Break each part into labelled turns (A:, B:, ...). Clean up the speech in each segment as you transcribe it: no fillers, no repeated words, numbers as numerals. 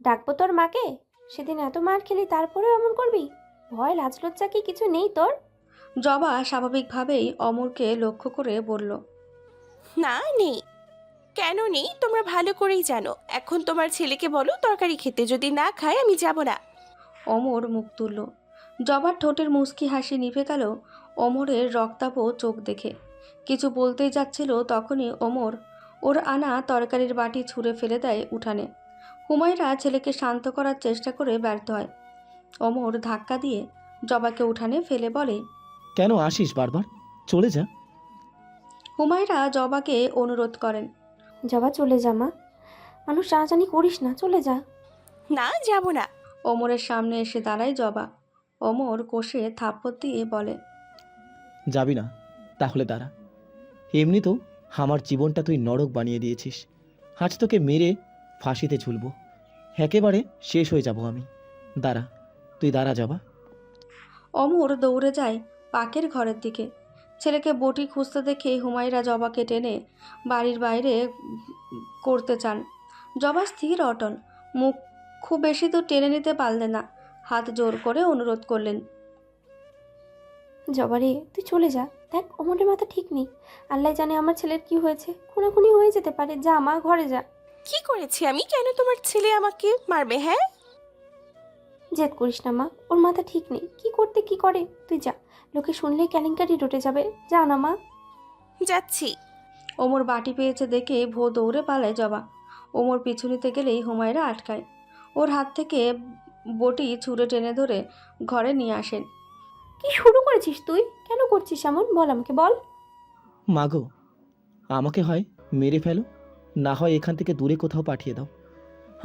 A: ডাকবো তোর মাকে? সেদিন এত মার খেলি তারপরেও এমন করবি? ভয় লাজ লজ্জা কি কিছু নেই তোর?
B: জবা স্বাভাবিকভাবেই অমরকে লক্ষ্য করে বলল।
C: না, নেই। কেন নেই তোমরা ভালো করেই জানো। এখন তোমার ছেলেকে বলো তরকারি খেতে, যদি না খায় আমি যাব না।
B: অমর মুখ তুলল। জবার ঠোঁটের মুচকি হাসি নিভে গেল অমরের রক্তাভ চোখ দেখে। কিছু বলতেই যাচ্ছিল, তখনই অমর ওর আনা তরকারির বাটি ছুঁড়ে ফেলে দেয় উঠানে। হুমায়রা ছেলেকে শান্ত করার চেষ্টা করে ব্যর্থ হয়। অমর ধাক্কা দিয়ে জবাকে উঠানে ফেলে বলে,
D: কেন আসিস বারবার? চলে যা।
B: হুমায়রা জবাকে অনুরোধ করেন।
A: জবা চলে যা মা, মানুষ জানাজানি করিস না, চলে যা।
C: না, যাব না।
B: অমরের সামনে এসে দাঁড়ায় জবা। অমর কষে থাপ্পড় দিয়ে বলে,
D: যাবি না? তাহলে দাঁড়া। এমনি তো আমার জীবনটা তুই নরক বানিয়ে দিয়েছিস। আজ তোকে মেরে ফাঁসিতে ঝুলবো। একেবারে শেষ হয়ে যাব আমি। দাঁড়া, তুই দাঁড়া জবা।
B: অমর দৌড়ে যায় পাকের ঘরের দিকে। ছেলেকে বটি খুঁজতে দেখে হুমায়রা জবাকে টেনে বাড়ির বাইরে করতে চান। জবা স্থির অটল, মুখ খুব বেশি তো টেনে নিতে পারলেন না। হাত জোর করে অনুরোধ করলেন।
A: জবা রে, তুই চলে যা। দেখ, অমরের মাথা ঠিক নেই। আল্লাহ জানে আমার ছেলের কি হয়েছে, খুনাখুনি হয়ে যেতে পারে। যা মা, ঘরে যা।
C: কি করেছি আমি? কেন তোমার ছেলে আমাকে মারবে? হ্যাঁ,
A: জেদ করিস না মা, ওর মাথা ঠিক নেই। কি করতে কি করে, তুই যা। লোকে শুনলে কেলেঙ্কারি রটে যাবে। যা না মা।
C: যাচ্ছি।
B: ওমর বাটি পেয়েছে দেখে ভো দৌড়ে পালায় জবা। ওমর পিছু নিতে গেলেই হুমায়রা আটকায়। ওর হাত থেকে বটি ছুঁড়ে টেনে ধরে ঘরে নিয়ে আসেন।
A: কি শুরু করেছিস তুই? কেন করছিস এমন? বল, আমাকে বল।
D: মাগো, আমাকে হয় মেরে ফেলো, না হয় এখান থেকে দূরে কোথাও পাঠিয়ে দাও।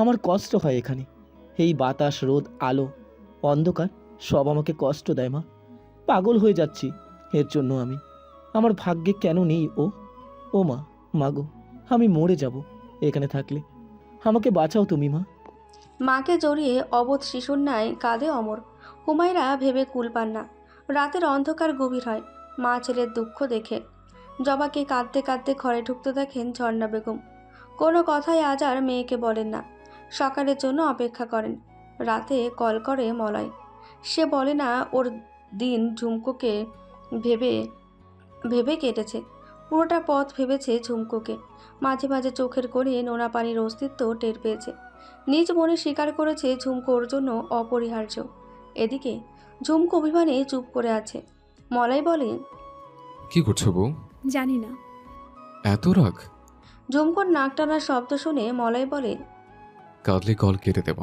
D: আমার কষ্ট হয় এখানে। এই বাতাস, রোদ, আলো, অন্ধকার সব আমাকে কষ্ট দেয় মা। পাগল হয়ে যাচ্ছি এর জন্য আমি। আমার ভাগ্যে কেন নেই ও? ও মা, মাগো, আমি মরে যাব এখানে থাকলে। আমাকে বাঁচাও তুমি মা।
B: মাকে জড়িয়ে অবোধ শিশুর ন্যায় কাঁদে অমর। হুমায়রা ভেবে কুল পান না। রাতের অন্ধকার গভীর হয় মা ছেলের দুঃখ দেখে। জবাকে কাঁদতে কাঁদতে ঘরে ঢুকতে দেখেন ঝর্ণা বেগম। কোনো কথাই আজ আর মেয়েকে বলেন না। সকালের জন্য অপেক্ষা করেন। রাতে কল করে মলয়। সে বলে না ওর দিন ঝুমকোকে ভেবে ভেবে কেটেছে। পুরোটা পথ ভেবেছে ঝুমকোকে। মাঝে মাঝে চোখের কোণে নোনা পানির অস্তিত্ব টের পেয়েছে। নিজ মনে স্বীকার করেছে ঝুমকো ওর জন্য অপরিহার্য। এদিকে ঝুমকো অভিমানে চুপ করে আছে। মলয় বলে,
E: কি করছো বউ?
F: জানি না।
E: এত রাগ?
B: ঝুমকোর নাক টানার শব্দ শুনে মলয় বলে,
E: কাঁদলে কল কেটে দেব।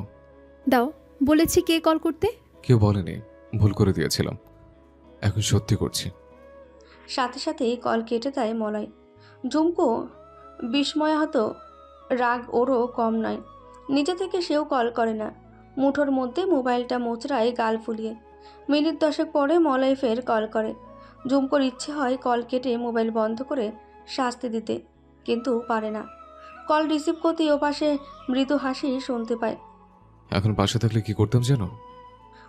F: দাও, বলেছি কে কল করতে?
E: কেউ বলেনি, ভুল করে দিয়েছিলাম। এখন সত্যি করছি।
B: সাথে সাথেই কল কেটে দেয় মলয়। ঝুমকো বিস্ময়াহত, রাগ ওরও কম নয়। নিজে থেকে সেও কল করে না। মুঠোর মধ্যে মোবাইলটা মোচড়ায় গাল ফুলিয়ে। মিনিট 10 পরে মলয় ফের কল করে। ঝুমকোর ইচ্ছে হয় কল কেটে মোবাইল বন্ধ করে শাস্তি দিতে, কিন্তু পারে না। কল রিসিভ করতেই ওপাশে মৃদু হাসি শুনতে পায়।
E: এখন পাশে থাকলে কি করতাম জানো?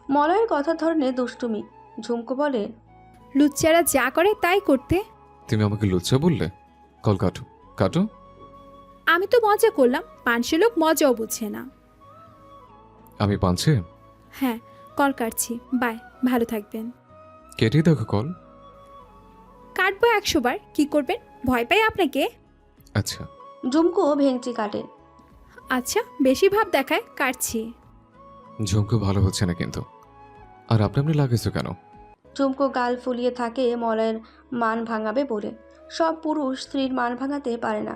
B: মলয়ের কথার ধরনে দুষ্টুমি। ঝুমকো বলে,
F: লুচ্চারা যা করে তাই করতে।
E: তুমি আমাকে লুচ্চা বললে? কল কাটো, কাটো।
F: আমি তো মজা করলাম, পাঁচশো লোক মজাও বুঝছে না।
E: আমি পাঞ্ছে?
F: হ্যাঁ, কল কাটছি। বাই, ভালো থাকবেন।
E: কেটেই দেখো কল।
F: কাটবো 100 বার, কি করবেন? ভয় পাই আপনাকে?
E: আচ্ছা।
B: ঝুমকো ভেঙচি কাটে।
F: আচ্ছা, বেশি ভাব দেখায়, কাটছি।
E: ঝুমকো ভালো হচ্ছে না কিন্তু। আর আপনি আপনি লাগেছো কেন?
B: ঝুমকো গাল ফুলিয়ে থাকে মলয়ের মান ভাঙাবে বলে। সব পুরুষ স্ত্রীর মান ভাঙাতে পারে না।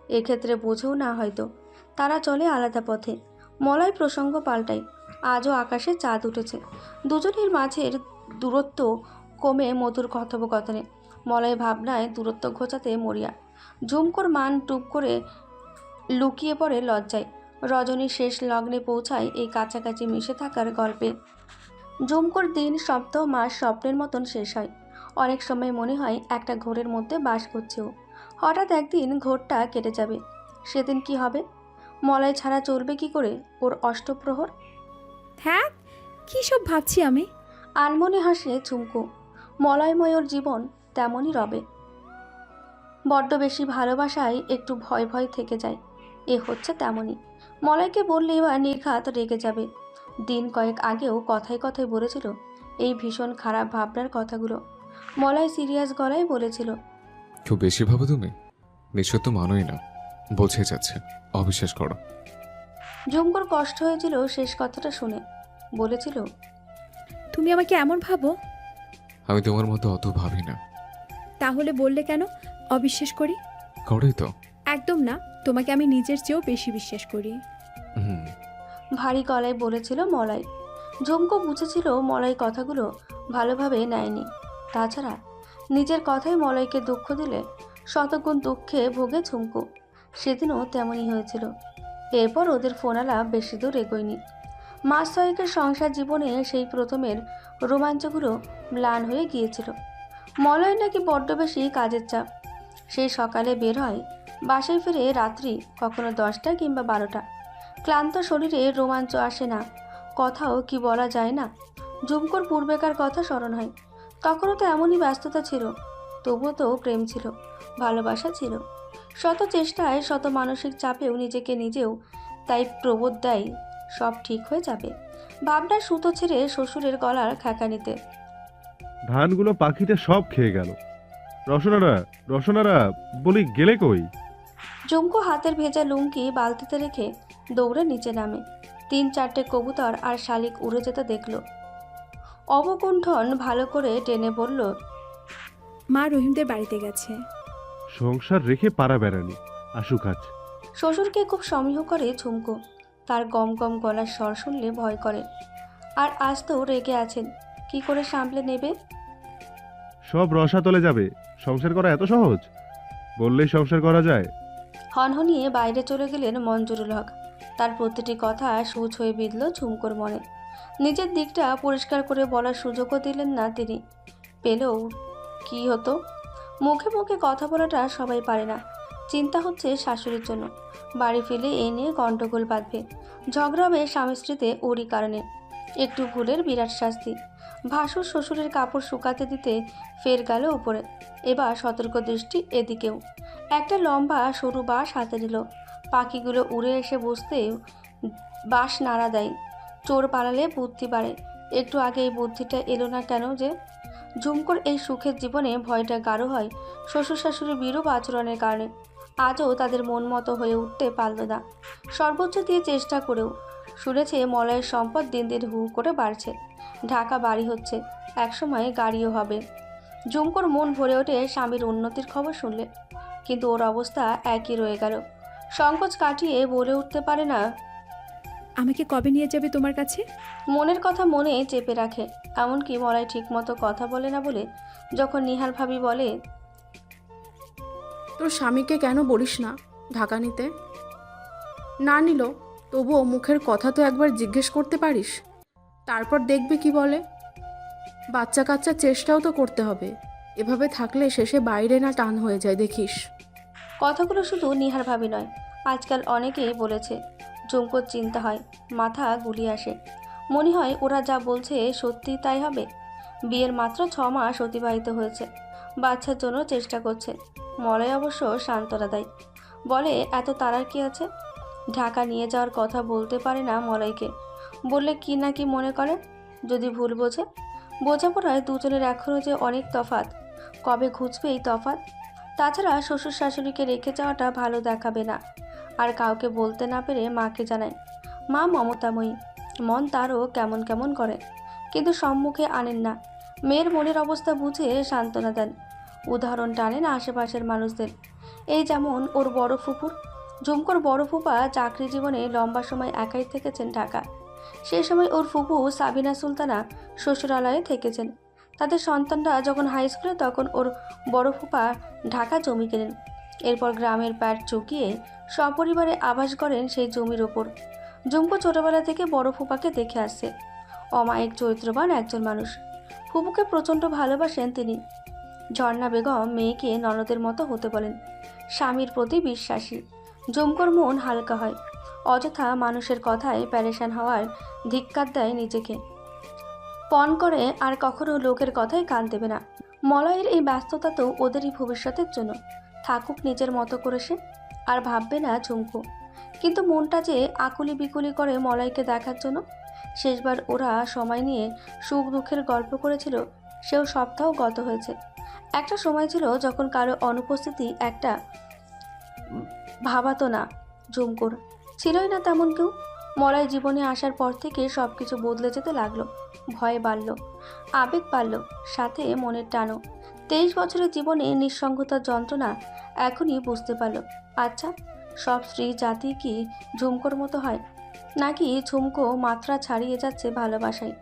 B: এক্ষেত্রে বোঝেও না হয়তো। তারা চলে আলাদা পথে। মলয় প্রসঙ্গ পাল্টায়। আজও আকাশে চাঁদ উঠেছে। দুজনের মাঝের দূরত্ব কমে মধুর কথোপকথনে। মলয় ভাবনায় দূরত্ব ঘোচাতে মরিয়া। ঝুমকোর মান টুপ করে লুকিয়ে পড়ে লজ্জায়। রজনী শেষ লগ্নে পৌঁছায় এই কাছাকাছি মিশে থাকার গল্পে। ঝুমকোর দিন, সপ্তাহ, মাস স্বপ্নের মতন শেষ হয়। অনেক সময় মনে হয় একটা ঘোরের মধ্যে বাস করছেও। হঠাৎ একদিন ঘোরটা কেটে যাবে। সেদিন কি হবে? মলয় ছাড়া চলবে কি করে ওর অষ্টপ্রহর?
F: হ্যাঁ, কি সব ভাবছি আমি।
B: আনমনে হাসে ঝুমকো। মলয়ময় ওর জীবন তেমনই রবে। বড্ড বেশি ভালোবাসায় একটু ভয় ভয় থেকে যায়। এ হচ্ছে তেমনই। মলয়কে বললে এবার নির্ঘাত রেগে যাবে। দিন কয়েক আগেও কথায় কথায় বলেছিল এই ভীষণ খারাপ ভাবনার কথাগুলো। মলয় সিরিয়াস গলায় বলেছিল,
E: খুব বেশি ভাবো তুমি? নিশ্চয় তো মানোই না, বোঝে যাচ্ছে, অবিশ্বাস করো।
B: ঝুমকোর কষ্ট হয়েছিল শেষ কথাটা শুনে। বলেছিল,
F: তুমি আমাকে এমন ভাবো?
E: আমি তোমার মতো অত ভাবি না।
F: তাহলে বললে কেন অবিশ্বাস করি?
E: করেই তো।
F: একদম না, তোমাকে আমি নিজের চেয়েও বেশি বিশ্বাস করি।
E: হুম।
B: ভারী গলায় বলেছিল মলয়। ঝুমকো বুঝেছিল মলয় কথাগুলো ভালোভাবে নেয়নি। তাছাড়া নিজের কথাই মলয়কে দুঃখ দিলে শতগুণ দুঃখে ভোগে ঝুমকো। সেদিনও তেমনই হয়েছিল। এরপর ওদের ফোনালাপ বেশি দূর এগোয়নি। মাস ছয়েকের সংসার জীবনে সেই প্রথমের রোমাঞ্চগুলো ম্লান হয়ে গিয়েছিল। মলয় নাকি বড্ড বেশি কাজের চাপ। সেই সকালে বের হয়, বাসায় ফিরে রাত্রি, কখনো 10টা কিংবা 12টা। ক্লান্ত শরীরে রোমাঞ্চ আসে না, কথাও কি বলা যায় না। ঝুমকোর পূর্বেকার কথা স্মরণ হয়। তখনও তো এমনই ব্যস্ততা ছিল, তবুও তো প্রেম ছিল, ভালোবাসা ছিল। শত চেষ্টায়, শত মানসিক চাপেও নিজেও তাই প্রবোধ দেয় সব ঠিক হয়ে যাবে। ভাবনার সুতো ছেড়ে শ্বশুরের গলার খ্যাঁকানিতে,
G: ধানগুলো পাখিতে সব খেয়ে গেল। রসনারা, রসনারা, বলি গেলে কই?
B: ঝুমকো হাতের ভেজা লুঙ্গি বালতিতে রেখে দৌড়ে নিচে নামে। 3-4টে কবুতর আর শালিক উড়ে যেতে দেখল। অবকুণ্ঠন ভালো করে টেনে বলল,
F: মা রহিমদের বাড়িতে গেছে।
G: সংসার রেখে পাড়া বেড়ানি, আসুক আজ।
B: শ্বশুরকে খুব সমীহ করে ঝুমকো। তার গম গম গলার স্বর শুনলে ভয় করে। আর আজ তো রেগে আছেন, কি করে সামলে নেবে?
G: সব রসাতলে যাবে। সংসার করা এত সহজ? বললেই সংসার করা যায়?
B: হনহনিয়ে বাইরে চলে গেলেন মঞ্জুরুল হক। তার প্রতিটি কথা সূচ হয়ে বিঁধল ঝুমকোর মনে। নিজের দিকটা পরিষ্কার করে বলার সুযোগও দিলেন না তিনি। পেলেও কি হতো? মুখে মুখে কথা বলাটা সবাই পারে না। চিন্তা হচ্ছে শাশুড়ির জন্য। বাড়ি ফিরে এ নিয়ে গণ্ডগোল বাঁধবে, ঝগড়া হবে স্বামী স্ত্রীতে ওরই কারণে। একটু ভুলের বিরাট শাস্তি। ভাসুর শ্বশুরের কাপড় শুকাতে দিতে ফের গেল উপরে। এবার সতর্ক দৃষ্টি এদিকেও। একটা লম্বা সরু বাঁশ হাতে নিল। পাখিগুলো উড়ে এসে বসতেও বাঁশ নাড়া দেয়। চোর পালালে বুদ্ধি বাড়ে। একটু আগে এই বুদ্ধিটা এলো না কেন যে? ঝুমকোর এই সুখের জীবনে ভয়টা গাঢ় হয় শ্বশুর শাশুড়ির বিরূপ আচরণের কারণে। আজও তাদের মন মতো হয়ে উঠতে পারল না, সর্বোচ্চ দিয়ে চেষ্টা করেও। শুনেছে মলয়ের সম্পদ দিন দিন হু করে বাড়ছে, ঢাকা বাড়ি হচ্ছে, একসময় গাড়িও হবে। ঝুমকোর মন ভরে ওঠে স্বামীর উন্নতির খবর শুনলে। কিন্তু ওর অবস্থা একই রয়ে গেল। সংকোচ কাটিয়ে বলে উঠতে পারে না।
F: আমাকে কবে নিয়ে যাবে তোমার কাছে?
B: মনের কথা মনে চেপে রাখে। এমনকি মলয় ঠিক মতো কথা বলে না বলে যখন নিহার ভাবি বলে,
H: তোর স্বামীকে কেন বলিস না ঢাকা নিতে? না নিল তবুও মুখের কথা তো একবার জিজ্ঞেস করতে পারিস, তারপর দেখবি কি বলে। বাচ্চা কাচ্চার চেষ্টাও তো করতে হবে। এভাবে থাকলে শেষে বাইরে না টান হয়ে যায় দেখিস।
B: কথাগুলো শুধু নিহার ভাবি নয়, আজকাল অনেকেই বলেছে। ঝুমকোর চিন্তা হয়, মাথা গুলিয়ে আসে। মনে হয় ওরা যা বলছে সত্যি তাই হবে। বিয়ের মাত্র 6 মাস অতিবাহিত হয়েছে, বাচ্চার জন্য চেষ্টা করছে। মলয় অবশ্য সান্ত্বনা দেয়, বলে এত তাড়ার কি আছে। ঢাকা নিয়ে যাওয়ার কথা বলতে পারে না মলয়কে। বললে কি না কি মনে করে, যদি ভুল বোঝে। বোঝাপড়ায় দুজনের এখনও যে অনেক তফাৎ, কবে ঘুচবে এই তফাৎ? তাছাড়া শ্বশুর শাশুড়িকে রেখে যাওয়াটা ভালো দেখাবে না। আর কাউকে বলতে না পেরে মাকে জানায়। মা মমতাময়ী, মন তারও কেমন কেমন করে, কিন্তু সম্মুখে আনেন না। মেয়ের মনের অবস্থা বুঝে সান্ত্বনা দেন। উদাহরণ টানেন আশেপাশের মানুষদের। এই যেমন ওর বড় ফুপুর। ঝুমকোর বড় ফুপা চাকরি জীবনে লম্বা সময় একাই থেকেছেন ঢাকা। সেই সময় ওর ফুপু সাবিনা সুলতানা শ্বশুরালয়ে থেকেছেন। তাদের সন্তানরা যখন হাই স্কুলে তখন ওর বড় ফুপা ঢাকা জমি কেনেন। এরপর গ্রামের প্যাট চুকিয়ে সপরিবারে আবাস করেন সেই জমির ওপর। ঝুমকো ছোটবেলা থেকে বড় ফুপাকে দেখে আসছে। অমায়িক চরিত্রবান একজন মানুষ। ফুপুকে প্রচণ্ড ভালোবাসেন তিনি। ঝর্ণা বেগম মেয়েকে ননদের মতো হতে বলেন। স্বামীর প্রতি বিশ্বাসী। ঝুমকোর মন হালকা হয়। অযথা মানুষের কথায় প্যারেশান হওয়ার ধিক্কার দেয় নিজেকে। পণ করে আর কখনো লোকের কথায় কান দেবে না। মলয়ের এই ব্যস্ততা তো ওদেরই ভবিষ্যতের জন্য। থাকুক নিজের মতো করে সে, আর ভাববে না ঝুমকো। কিন্তু মনটা যে আকুলি বিকুলি করে মলয়কে দেখার জন্য। শেষবার ওরা সময় নিয়ে সুখ দুঃখের গল্প করেছিল, সেও সপ্তাহ গত হয়েছে। একটা সময় ছিল যখন কারো অনুপস্থিতি একটা ভাবাতো না ঝুমকুর, ছিলই না তেমন কেউ। মলয় জীবনে আসার পর থেকে সব কিছু বদলে যেতে লাগলো। ভয় বাড়ল, আবেগ বাড়ল, সাথে মনের টানও। 23 বছরের জীবনে নিঃসঙ্গতার যন্ত্রণা এখনই বুঝতে পারল। আচ্ছা, সব স্ত্রী জাতি কি ঝুমকোর মতো হয়, নাকি ঝুমকো মাত্রা ছাড়িয়ে যাচ্ছে ভালোবাসায়?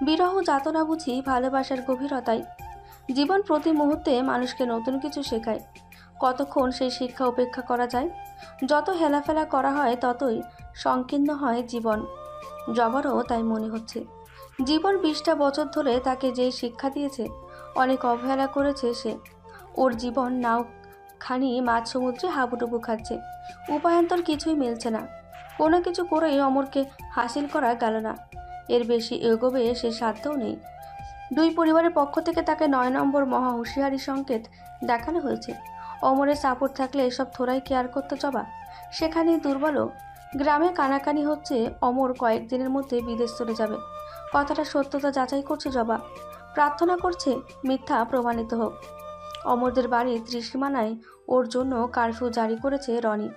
B: বিরহ যাতনা বুঝি ভালোবাসার গভীরতায়। জীবন প্রতি মুহূর্তে মানুষকে নতুন কিছু শেখায়। কতক্ষণ সেই শিক্ষা উপেক্ষা করা যায়? যত হেলাফেলা করা হয় ততই সংকীর্ণ হয় জীবন। জবারও তাই মনে হচ্ছে। জীবন 20টা বছর ধরে তাকে যেই শিক্ষা দিয়েছে, অনেক অবহেলা করেছে সে। ওর জীবন নাও খানি মাঝ সমুদ্রে হাবুডুবু খাচ্ছে। উপায়ান্তর কিছুই মিলছে না। কোনো কিছু করেই অমরকে হাসিল করা গেল না। এর বেশি এগোবে সে সাধ্যও নেই। দুই পরিবারের পক্ষ থেকে তাকে 9 নম্বর মহা হুঁশিয়ারি সংকেত দেখানো হয়েছে। অমরের সাপোর্ট থাকলে এসব থোড়াই কেয়ার করতে জবা। সেখানেই দুর্বলও। গ্রামে কানাকানি হচ্ছে অমর কয়েকদিনের মধ্যে বিদেশ চলে যাবে। কথাটা সত্যতা যাচাই করছে জবা। প্রার্থনা করছে মিথ্যা প্রমাণিত হোক। অমরদের বাড়ির ত্রিসীমানায় ওর জন্য কারফিউ জারি করেছে রনি।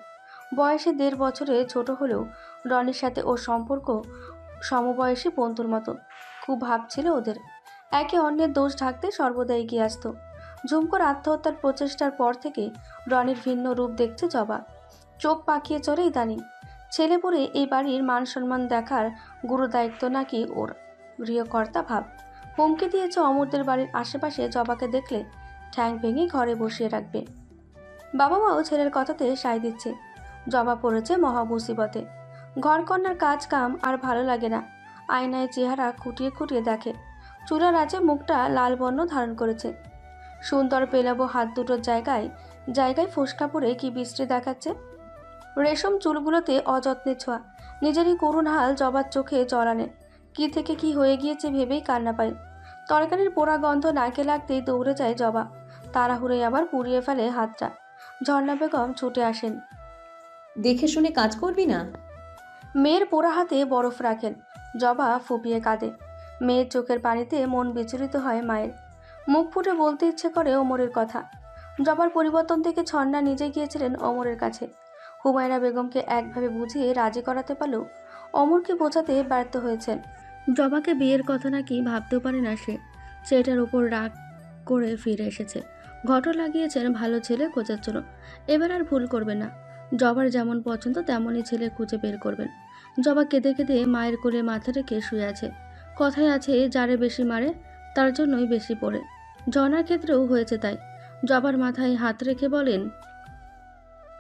B: বয়সে 1.5 বছরে ছোট হলেও রনির সাথে ওর সম্পর্ক সমবয়সী বন্ধুর মতো। খুব ভাব ছিল ওদের। একে অন্যের দোষ ঢাকতে সর্বদা এগিয়ে আসতো। ঝুমকোর আত্মহত্যার প্রচেষ্টার পর থেকে রনির ভিন্ন রূপ দেখছে জবা। চোখ পাকিয়ে চলে ইদানিং। ছেলে পরে এই বাড়ির মান সম্মান দেখার গুরু দায়িত্ব নাকি ওর। গৃহকর্তা ভাব। হুমকি দিয়েছে অমরদের বাড়ির আশেপাশে জবাকে দেখলে ঠ্যাং ভেঙে ঘরে বসিয়ে রাখবে। বাবা মাও ছেলের কথাতে সায় দিচ্ছে। জবা পড়েছে মহা মুসিবতে। ঘরকন্যার কাজ কাম আর ভালো লাগে না। আয়নায় চেহারা খুঁটিয়ে খুঁটিয়ে দেখে। চুলার আঁচে মুখটা লাল বর্ণ ধারণ করেছে। সুন্দর পেলাবো হাত দুটোর জায়গায় জায়গায় ফোসকা পড়ে কি বিশ্রী দেখাচ্ছে। রেশম চুলগুলোতে অযত্নে ছোঁয়া। নিজেরই করুণ হাল জবার চোখে জল আনে। কি থেকে কি হয়ে গিয়েছে ভেবেই কান্না পায়। তরকারির পোড়া গন্ধ নাকে লাগতেই দৌড়ে যায় জবা। তাড়াহুড়োয় আবার পুড়িয়ে ফেলে হাতটা। ঝর্ণা বেগম ছুটে আসেন।
I: দেখে শুনে কাজ করবি না?
B: মেয়ের পোড়া হাতে বরফ রাখেন। জবা ফুপিয়ে কাঁদে। মেয়ের চোখের পানিতে মন বিচলিত হয় মায়ের। মুখ ফুটে বলতে ইচ্ছে করে ওমরের কথা। জবার পরিবর্তন থেকে ছন্না নিজে গিয়েছিলেন অমরের কাছে। হুমায়রা বেগমকে একভাবে বুঝিয়ে রাজি করাতে পারলেও অমরকে বোঝাতে ব্যর্থ হয়েছেন। জবাকে বিয়ের কথা নাকি ভাবতেও পারে না সে। সেটার উপর রাগ করে ফিরে এসেছে। ঘটনা লাগিয়েছেন ভালো ছেলে খোঁজার জন্য। এবার আর ভুল করবে না। জবার যেমন পছন্দ তেমনই ছেলে খুঁজে বের করবেন। জবা কেঁদে কেঁদে মায়ের কোলে মাথা রেখে শুয়ে আছে। কথায় আছে, যারে বেশি মারে তার জন্যই বেশি পড়ে। জনার ক্ষেত্রেও হয়েছে তাই। জবার মাথায় হাত রেখে বলেন,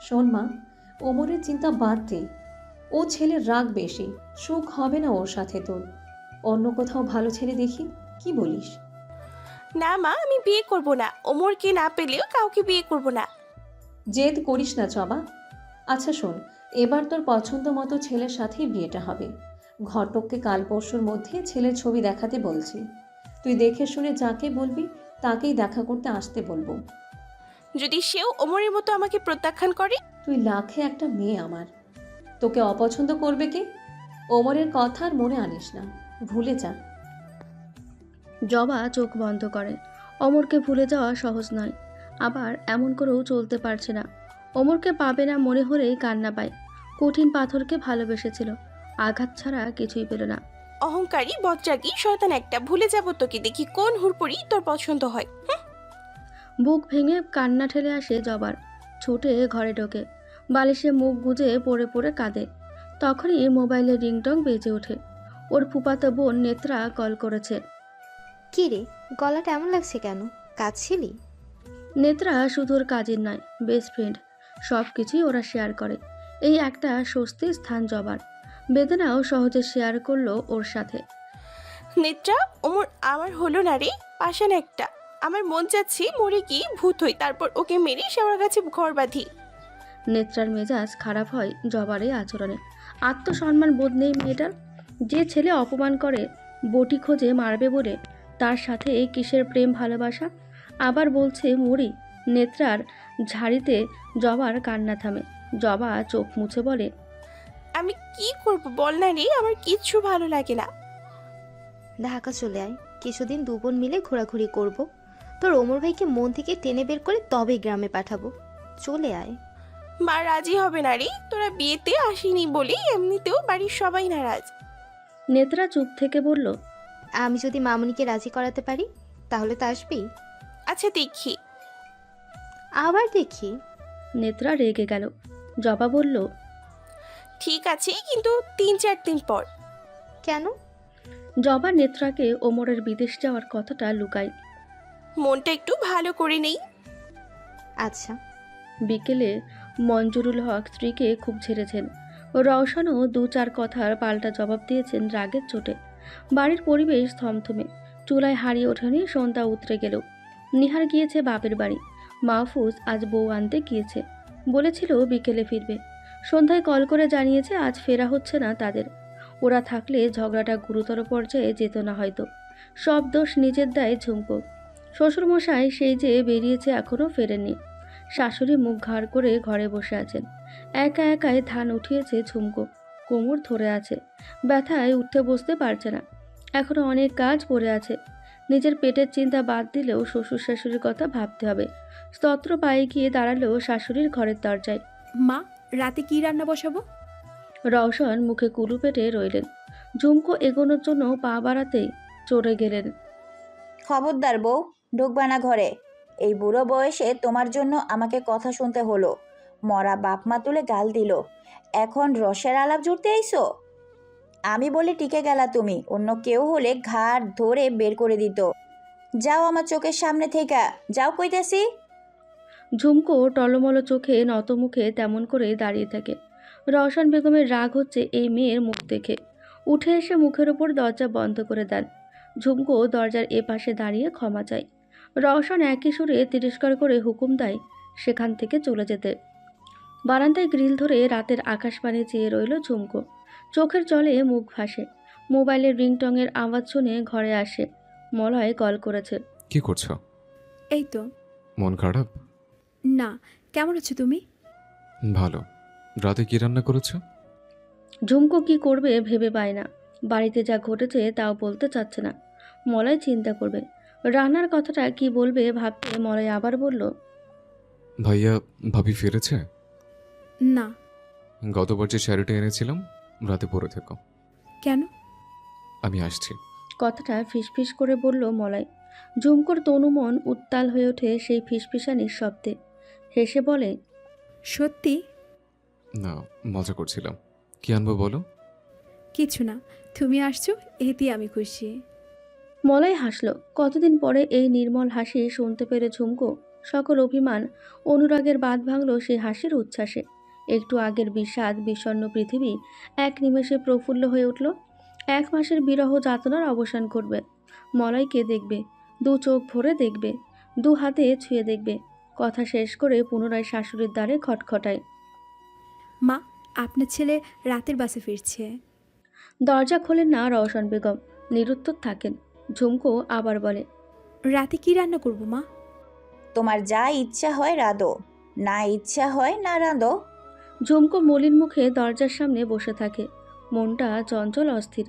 I: শোন মা, ওমরের চিন্তা বাদ দে। ও ছেলের রাগ বেশি, সুখ হবে না ওর সাথে তোর। অন্য কোথাও ভালো ছেলে দেখি, কি বলিস?
C: না মা, আমি বিয়ে করব না। ওমরকে না পেলেও কাউকে বিয়ে করব না।
I: জেদ করিস না জবা। আচ্ছা শোন, এবার তোর পছন্দ মতো ছেলের সাথেই বিয়েটা হবে। ঘটককে কাল পরশুর মধ্যে ছেলের ছবি দেখাতে বলছি। তুই দেখে শুনে যাকে বলবি তাকেই দেখা করতে আসতে বলবো।
C: যদি সেও ওমরের মতো আমাকে প্রত্যাখ্যান করে?
I: তুই লাখে একটা মেয়ে আমার, তোকে অপছন্দ করবে কে? ওমরের কথা আর মনে আনিস না, ভুলে যা।
B: জবা চোখ বন্ধ করে। অমরকে ভুলে যাওয়া সহজ নয়, আবার এমন করেও চলতে পারছে না। অমরকে পাবে না মনে হলেই কান্না পায়। কঠিন পাথরকে ভালোবেসেছিল, আঘাত ছাড়া কিছুই পেল না।
C: অহংকারী, বজ্রাগী, শয়তান একটা। ভুলে যাব তোকে দেখি কোন হুড়পড়ি তোর পছন্দ হয়।
B: বুক ভেঙে কান্না ঠেলে আসে জবার। ছুটে ঘরে ঢোকে। বালিশে মুখ গুজে পড়ে পড়ে কাঁদে। তখনই মোবাইলের রিংটং বেজে ওঠে। ওর ফুপাতো বোন নেত্রা কল করেছে।
J: কি রে, গলাটা এমন লাগছে কেন? কাঁদছিলি?
B: নেত্রা শুধু ওর কাজের নয়, বেস্ট ফ্রেন্ড। সব কিছুই ওরা শেয়ার করে। এই একটা স্বস্তির স্থান জবার। বেদনাও সহজে শেয়ার করলো ওর সাথে।
C: নেত্রা, ওমর আমার হলো না রে, পাশান একটা। আমার মন চাচ্ছি মরে কি ভূত হই, তারপর ওকে মেরে শেওড়া গাছে ঘর বাঁধি।
B: নেত্রার মেজাজ খারাপ হয় জবার এই আচরণে। আত্মসম্মান বোধ নেই মেয়েটার। যে ছেলে অপমান করে, বটি খোঁজে মারবে বলে, তার সাথে কিসের প্রেম ভালোবাসা? আবার বলছে মরি। নেত্রার ঝাড়িতে জবার কান্না থামে। জবা চোখ মুছে বলে,
C: আমি কি করব বল না রে, আমার কিচ্ছু ভালো লাগে না।
J: ঢাকা চলে আয়, কিছুদিন দু বোন মিলে ঘোরাঘুরি করব। তোর ওমর ভাইকে মন থেকে টেনে বের করে তবে গ্রামে পাঠাবো। চলে আয়।
C: মা রাজি হবে না রে, তোরা বিয়েতে আসিনি বলি এমনিতেও বাড়ির সবাই নারাজ।
B: নেত্রা চুপ থেকে বলল,
J: আমি যদি মামুনিকে রাজি করাতে পারি তাহলে তো আসবি।
C: আচ্ছা দেখি।
J: আবার দেখি।
B: নেত্রা রেগে গেল। জবা বলল,
C: ঠিক আছে, কিন্তু 3-4 দিন পর।
J: কেন?
B: জবা নেত্রাকে ওমরের বিদেশ যাওয়ার কথাটা লুকায়।
C: মনটা একটু ভালো করে নেই।
J: আচ্ছা।
B: বিকেলে মঞ্জুরুল হক স্ত্রীকে খুব ঝেড়েছেন। রওশনও 2-4 কথার পাল্টা জবাব দিয়েছেন রাগের চোটে। বাড়ির পরিবেশ থমথমে। চুলায় হারিয়ে ওঠেনি, সন্ধ্যা উতরে গেল। নিহার গিয়েছে বাপের বাড়ি। মাহফুজ আজ বউ আনতে গিয়েছে, বলেছিল বিকেলে ফিরবে। সন্ধ্যায় কল করে জানিয়েছে আজ ফেরা হচ্ছে না তাদের। ওরা থাকলে ঝগড়াটা গুরুতর পর্যায়ে যেত না হয়তো। সব দোষ নিজের দায়ে ঝুমকো। শ্বশুরমশাই সেই যে বেরিয়েছে এখনও ফেরেননি। শাশুড়ি মুখ ঘাড় করে ঘরে বসে আছেন। একা একাই ধান উঠিয়েছে ঝুমকো। কোমর ধরে আছে, ব্যথায় উঠতে বসতে পারছে না। এখনও অনেক কাজ পড়ে আছে। নিজের পেটের চিন্তা বাদ দিলেও শ্বশুর শাশুড়ির কথা ভাবতে হবে। স্তত্র পায়ে গিয়ে দাঁড়ালেও শাশুড়ির ঘরের দরজায়।
F: মা, রাতে কি রান্না বসাবো?
B: রওশন মুখে কুলু পেটে রইলেন। ঝুমকো এগোনোর জন্য পা বাড়াতেই চড়ে গেলেন।
K: খবরদার বউ, ঢুকবা না ঘরে। এই বুড়ো বয়সে তোমার জন্য আমাকে কথা শুনতে হলো। মরা বাপ মা তুলে গাল দিল, এখন রসের আলাপ জুড়তে আইসো? আমি বলে টিকে গেলা তুমি, অন্য কেউ হলে ঘাড় ধরে বের করে দিত। যাও আমার চোখের সামনে থেকে, যাও কইতেছি।
B: ঝুমকো টলমলো চোখে নত মুখে তেমন করে দাঁড়িয়ে থাকে। রওশন বেগমের রাগ হচ্ছে এই মেয়ের মুখ দেখে। উঠে এসে মুখের ওপর দরজা বন্ধ করে দেন। ঝুমকো দরজার এপাশে দাঁড়িয়ে ক্ষমা চায়। রওশন একই সুরে তিরস্কার করে হুকুম দেয় সেখান থেকে চলে যেতে। বারান্দায় গ্রিল ধরে রাতের আকাশবাণী চেয়ে রইল ঝুমকো। চোখের জলে মুখ ভাসে। মোবাইলের রিংটংয়ের আওয়াজ শুনে ঘরে আসে। মলয় কল করেছে।
E: কি করছো?
F: এই তো।
E: মন খারাপ?
F: না, কেমন আছো তুমি?
E: ভালো। রাতে কি রান্না করেছো?
B: ঝুমকো কি করবে ভেবে পায় না। বাড়িতে যা ঘটেছে তাও বলতে চাচ্ছে না। মলয় চিন্তা করবে। রান্নার কথাটা কি বলবে ভাবতে মলয় আবার বলল,
E: ভাইয়া ভাবি ফিরেছে?
F: না।
E: গতবার যে শাড়িটা এনেছিলাম রাতে পরে থেকো।
F: কেন?
E: আমি আসছি।
B: কথাটা ফিসফিস করে বলল মলয়। ঝুমকোর তনুমন উত্তাল হয়ে ওঠে সেই ফিসফিসানির শব্দে। হেসে বলে,
F: সত্যি?
E: না, মজা করছিলাম। কি আনবো বলো?
F: কিছু না, তুমি আসছো এতেই আমি খুশি।
B: মলয় হাসল। কতদিন পরে এই নির্মল হাসি শুনতে পেরে ঝুমকো সকল অভিমান অনুরাগের বাঁধ ভাঙল সেই হাসির উচ্ছ্বাসে। একটু আগের বিষাদ বিষণ্ণ পৃথিবী এক নিমেষে প্রফুল্ল হয়ে উঠল। 1 মাসের বিরহ যাতনার অবসান ঘটবে। মলয়কে দেখবে, 2 চোখ ভরে দেখবে, 2 হাতে ছুঁয়ে দেখবে। কথা শেষ করে পুনরায় শাশুড়ির দ্বারে খটখটায়।
F: মা, আপনার ছেলে রাতের বাসে ফিরছে।
B: দরজা খোলেন না রওশন বেগম, নিরুত্তর থাকেন। ঝুমকো আবার বলে,
F: রাতে কি রান্না করব মা?
K: তোমার যা ইচ্ছা হয় রাঁধো, না ইচ্ছা হয় না রাঁধো।
B: ঝুমকো মলিন মুখে দরজার সামনে বসে থাকে। মনটা চঞ্চল অস্থির।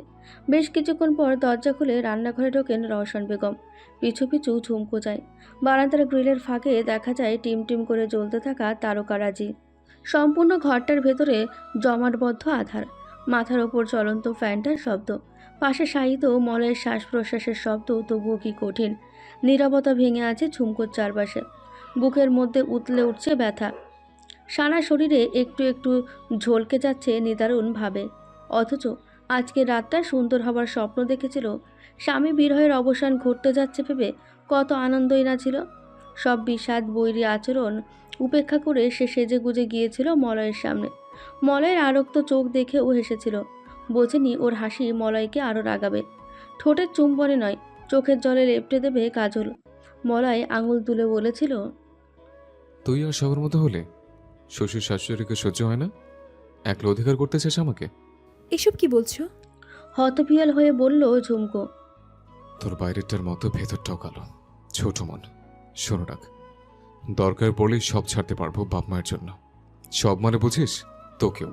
B: বেশ কিছুক্ষণ পর দরজা খুলে রান্নাঘরে ঢোকেন রওশন বেগম। পিছু পিছু ঝুমকো যায়। বারান্দার গ্রিলের ফাঁকে দেখা যায় টিম টিম করে জ্বলতে থাকা তারকারাজি। সম্পূর্ণ ঘরটার ভেতরে জমাটবদ্ধ আধার। মাথার ওপর চলন্ত ফ্যানটার শব্দ, পাশে শায়িত মলয়ের শ্বাস প্রশ্বাসের শব্দ। তবুও কি কঠিন নীরবতা ভেঙে আছে ঝুমকোর চারপাশে। বুকের মধ্যে উতলে উঠছে ব্যথা। সারা শরীরে একটু একটু ঝলকে যাচ্ছে নিদারুণভাবে। অথচ আজকে রাতটা সুন্দর হবার স্বপ্ন দেখেছিল। স্বামী বিরহের অবসান ঘটতে যাচ্ছে ভেবে কত আনন্দই না ছিল। সব বিষাদ বৈরী আচরণ উপেক্ষা করে সে সেজে গুজে গিয়েছিল মলয়ের সামনে। মলয়ের আরক্ত চোখ দেখে ও হেসেছিল। বোঝেনি ওর হাসি মলয়কে আরও রাগাবে। ঠোঁটের চুম্বনে নয়, চোখের জলে লেপটে দেবে কাজল। মলয় আঙুল তুলে বলেছিল,
E: তুই আর সবার মতো হলে শ্বশুর শাশুড়িকে সহ্য হয় না? একলা অধিকার করতে চাস আমাকে?
F: এসব কি বলছো?
B: হতবিহ্বল হয়ে বলল ঝুমকো।
E: তোর বাইরেরটার মতো ভেতরটাও কালো। ছোট মন। শোনো রাখ, দরকার পড়লে সব ছাড়তে পারবো বাপ মায়ের জন্য। সব মানে বুঝিস? তোকেও।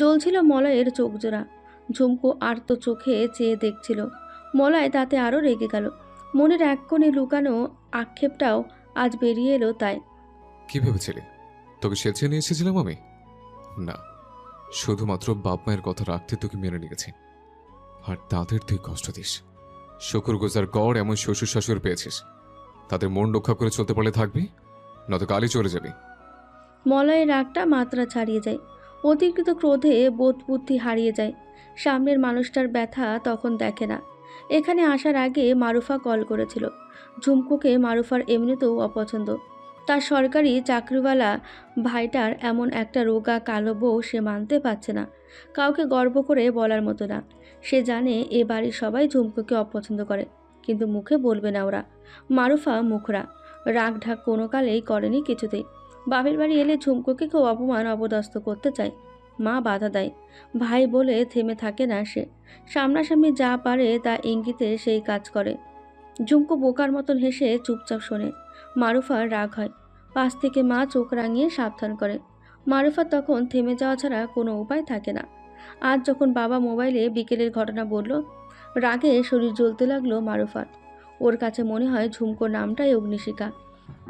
B: জ্বলছিল মলয়ের চোখ জোড়া। ঝুমকো আর তো চোখে চেয়ে দেখছিল। মলয় তাতে আরও রেগে গেল। মনের এক কোণে লুকানো আক্ষেপটাও আজ বেরিয়ে এলো তাই।
E: কি ভেবেছিলি তোকে সেচে নিয়ে এসেছিলাম আমি? না, শুধুমাত্র বাপ মায়ের কথা রাখতে তোকে মেনে নিয়েছি, আর তাদের তুই কষ্ট দিস। শুকরগুজার কর এমন শ্বশুর শাশুর পেয়েছিস, তাদের মন রক্ষা করে চলতে পারলে থাকবি, নয়তো কালই চলে যাবি।
B: মলয়ের রাগটা মাত্রা ছাড়িয়ে যায়। অতিরিক্ত ক্রোধে বোধ বুদ্ধি হারিয়ে যায়। সামনের মানুষটার ব্যথা তখন দেখে না। এখানে আসার আগে মারুফা কল করেছিল। ঝুমকোকে মারুফার এমনিতেও অপছন্দ। তার সরকারি চাকরিওয়ালা ভাইটার এমন একটা রোগা কালো বউ সে মানতে পারছে না। কাউকে গর্ব করে বলার মতো না। সে জানে এ বাড়ির সবাই ঝুমকোকে অপছন্দ করে, কিন্তু মুখে বলবে না ওরা। মারুফা মুখরা, রাগ ঢাক কোনো কালেই করেনি কিছুতেই। বাপের বাড়ি এলে ঝুমকোকে কেউ অপমান অপদস্থ করতে চায়, মা বাধা দেয়। ভাই বলে থেমে থাকে না সে। সামনাসামনি যা পারে তা ইঙ্গিতে সেই কাজ করে। ঝুমকো বোকার মতন হেসে চুপচাপ শোনে। মারুফার রাগ হয়। পাশ থেকে মা চোখ রাঙিয়ে সাবধান করে। মারুফার তখন থেমে যাওয়া ছাড়া কোনো উপায় থাকে না। আজ যখন বাবা মোবাইলে বিকেলের ঘটনা বলল, রাগে শরীর জ্বলতে লাগলো মারুফার। ওর কাছে মনে হয় ঝুমকো নামটাই অগ্নিশিখা।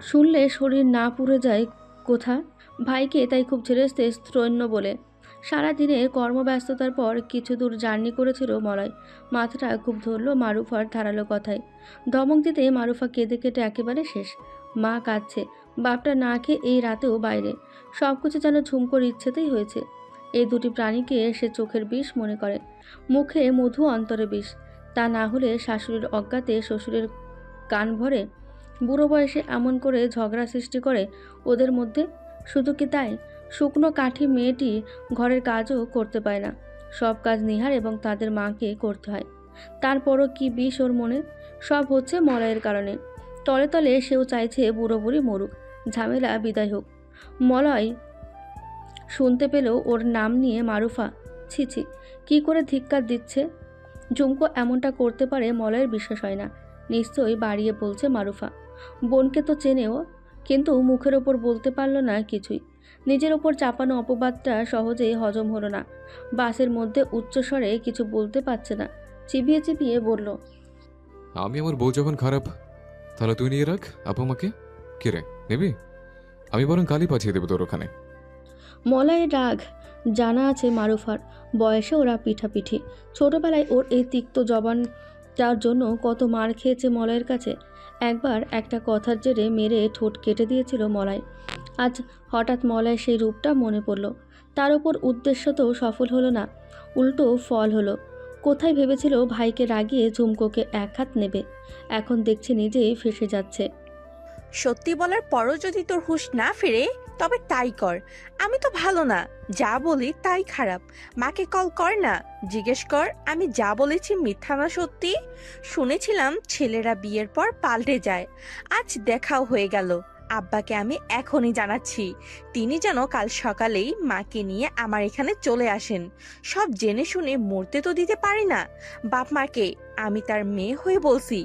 B: শুনলে শরীর না পুড়ে যায় কোথা। ভাইকে তাই খুব ছেড়েস্তে স্তৈন্য বলে। সারাদিনের কর্মব্যস্ততার পর কিছু দূর জার্নি করেছিল মলয়। মাথাটা খুব ধরল মারুফার ধারালো কথায়। ধমক দিতে মারুফা কেঁদে কেটে একেবারে শেষ। মা কাঁদছে, বাপটা না খেয়ে এই রাতেও বাইরে। সব কিছু যেন ঝুমকোর ইচ্ছেতেই হয়েছে। এই দুটি প্রাণীকে সে চোখের বিষ মনে করে, মুখে মধু অন্তরে বিষ। তা না হলে শাশুড়ির অজ্ঞাতে শ্বশুরের কান ভরে। বুড়ো বয়সে এমন করে ঝগড়া সৃষ্টি করে ওদের মধ্যে। শুধু কি তাই, শুকনো কাঠি মেয়েটি ঘরের কাজও করতে পায় না। সব কাজ নিহার এবং তাদের মাকে করতে হয়। তারপরও কি বিষ ওর মনে। সব হচ্ছে মলয়ের কারণে। তলে তলে সেও চাইছে বুড়ো বুড়ি মরুক, ঝামেলা বিদায় হোক। মলয় শুনতে পেলেও ওর নাম নিয়ে মারুফা ছি ছি কী করে ধিক্কার দিচ্ছে। ঝুমকো এমনটা করতে পারে মলয়ের বিশ্বাস হয় না। নিশ্চয়ই বাড়িয়ে বলছে মারুফা। বোনকে তো চেনেও, কিন্তু মুখের ওপর বলতে পারল না কিছুই। নিজের ওপর চাপানো অপবাদটা সহজেই হজম হলো না। বাসের মধ্যে উচ্চস্বরে কিছু বলতে পারছে না। চিবিয়ে চিবিয়ে বলল,
E: আমি আমার বউ যখন খারাপ, তাহলে তুই নিয়ে রাখ আপু আমাকে। কে রে নেবি? আমি বরং কালই পাঠিয়ে দেবো তোর ওখানে।
B: মলয়ের রাগ জানা আছে মারুফার। বয়সে ওরা পিঠাপিঠি। ছোটবেলায় ওর এই তিক্ত জবানটার জন্য কত মার খেয়েছে মলয়ের কাছে। একবার একটা কথার জেরে মেরে ঠোঁট কেটে দিয়েছিল মলয়। আজ হঠাৎ মলয় সেই রূপটা মনে পড়ল। তার ওপর উদ্দেশ্য তো সফল হলো না, উল্টো ফল হলো। কোথায় ভেবেছিল ভাইকে রাগিয়ে ঝুমকোকে এক হাত নেবে, এখন দেখছে নিজেই ফেসে যাচ্ছে।
C: সত্যি বলার পরও যদি তোর হুঁশ না ফেরে, তবে তাই কর। আমি তো ভালো না, যা বলি তাই খারাপ। মাকে কল কর না, জিজ্ঞেস কর আমি যা বলেছি মিথ্যা না সত্যি। শুনেছিলাম ছেলেরা বিয়ের পর পাল্টে যায়, আজ দেখাও হয়ে গেল। আব্বাকে আমি এখনই জানাচ্ছি, তিনি যেন কাল সকালেই মাকে নিয়ে আমার এখানে চলে আসেন। সব জেনে শুনে মরতে তো দিতে পারি না বাপ মাকে। আমি তার মেয়ে হয়ে বলছি,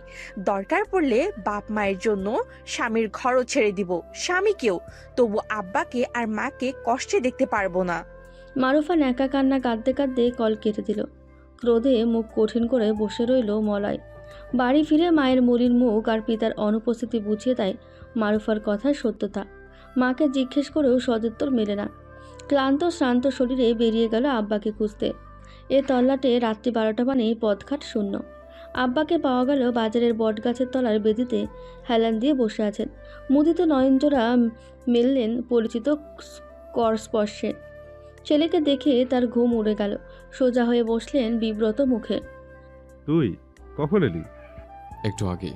C: দরকার পড়লে বাপ মায়ের জন্য স্বামীর ঘরও ছেড়ে দিব, স্বামীকেও। তবু আব্বাকে আর মাকে কষ্টে দেখতে পারবো না।
B: মারুফা ন্যাকা কান্না কাঁদতে কাঁদতে কল কেটে দিল। ক্রোধে মুখ কঠিন করে বসে রইল মলয়। বাড়ি ফিরে মায়ের মলিন মুখ আর পিতার অনুপস্থিতি বুঝিয়ে দেয় মারুফার কথার সত্যতা। মাকে জিজ্ঞেস করেও সদুত্তর মেলে না। ক্লান্ত শ্রান্ত শরীরে বেরিয়ে গেল আব্বাকে খুঁজতে। এ তল্লাটে রাত্রি 12টা মানেই পথঘাট শূন্য। আব্বাকে পাওয়া গেল বাজারের বটগাছের তলার বেদিতে হেলান দিয়ে বসে আছেন। মুদিত নয়নজোড়া মেললেন পরিচিত করস্পর্শে। ছেলেকে দেখে তার ঘুম উড়ে গেল। সোজা হয়ে বসলেন বিব্রত মুখে।
G: তুই কখন এলি?
E: একটু আগে।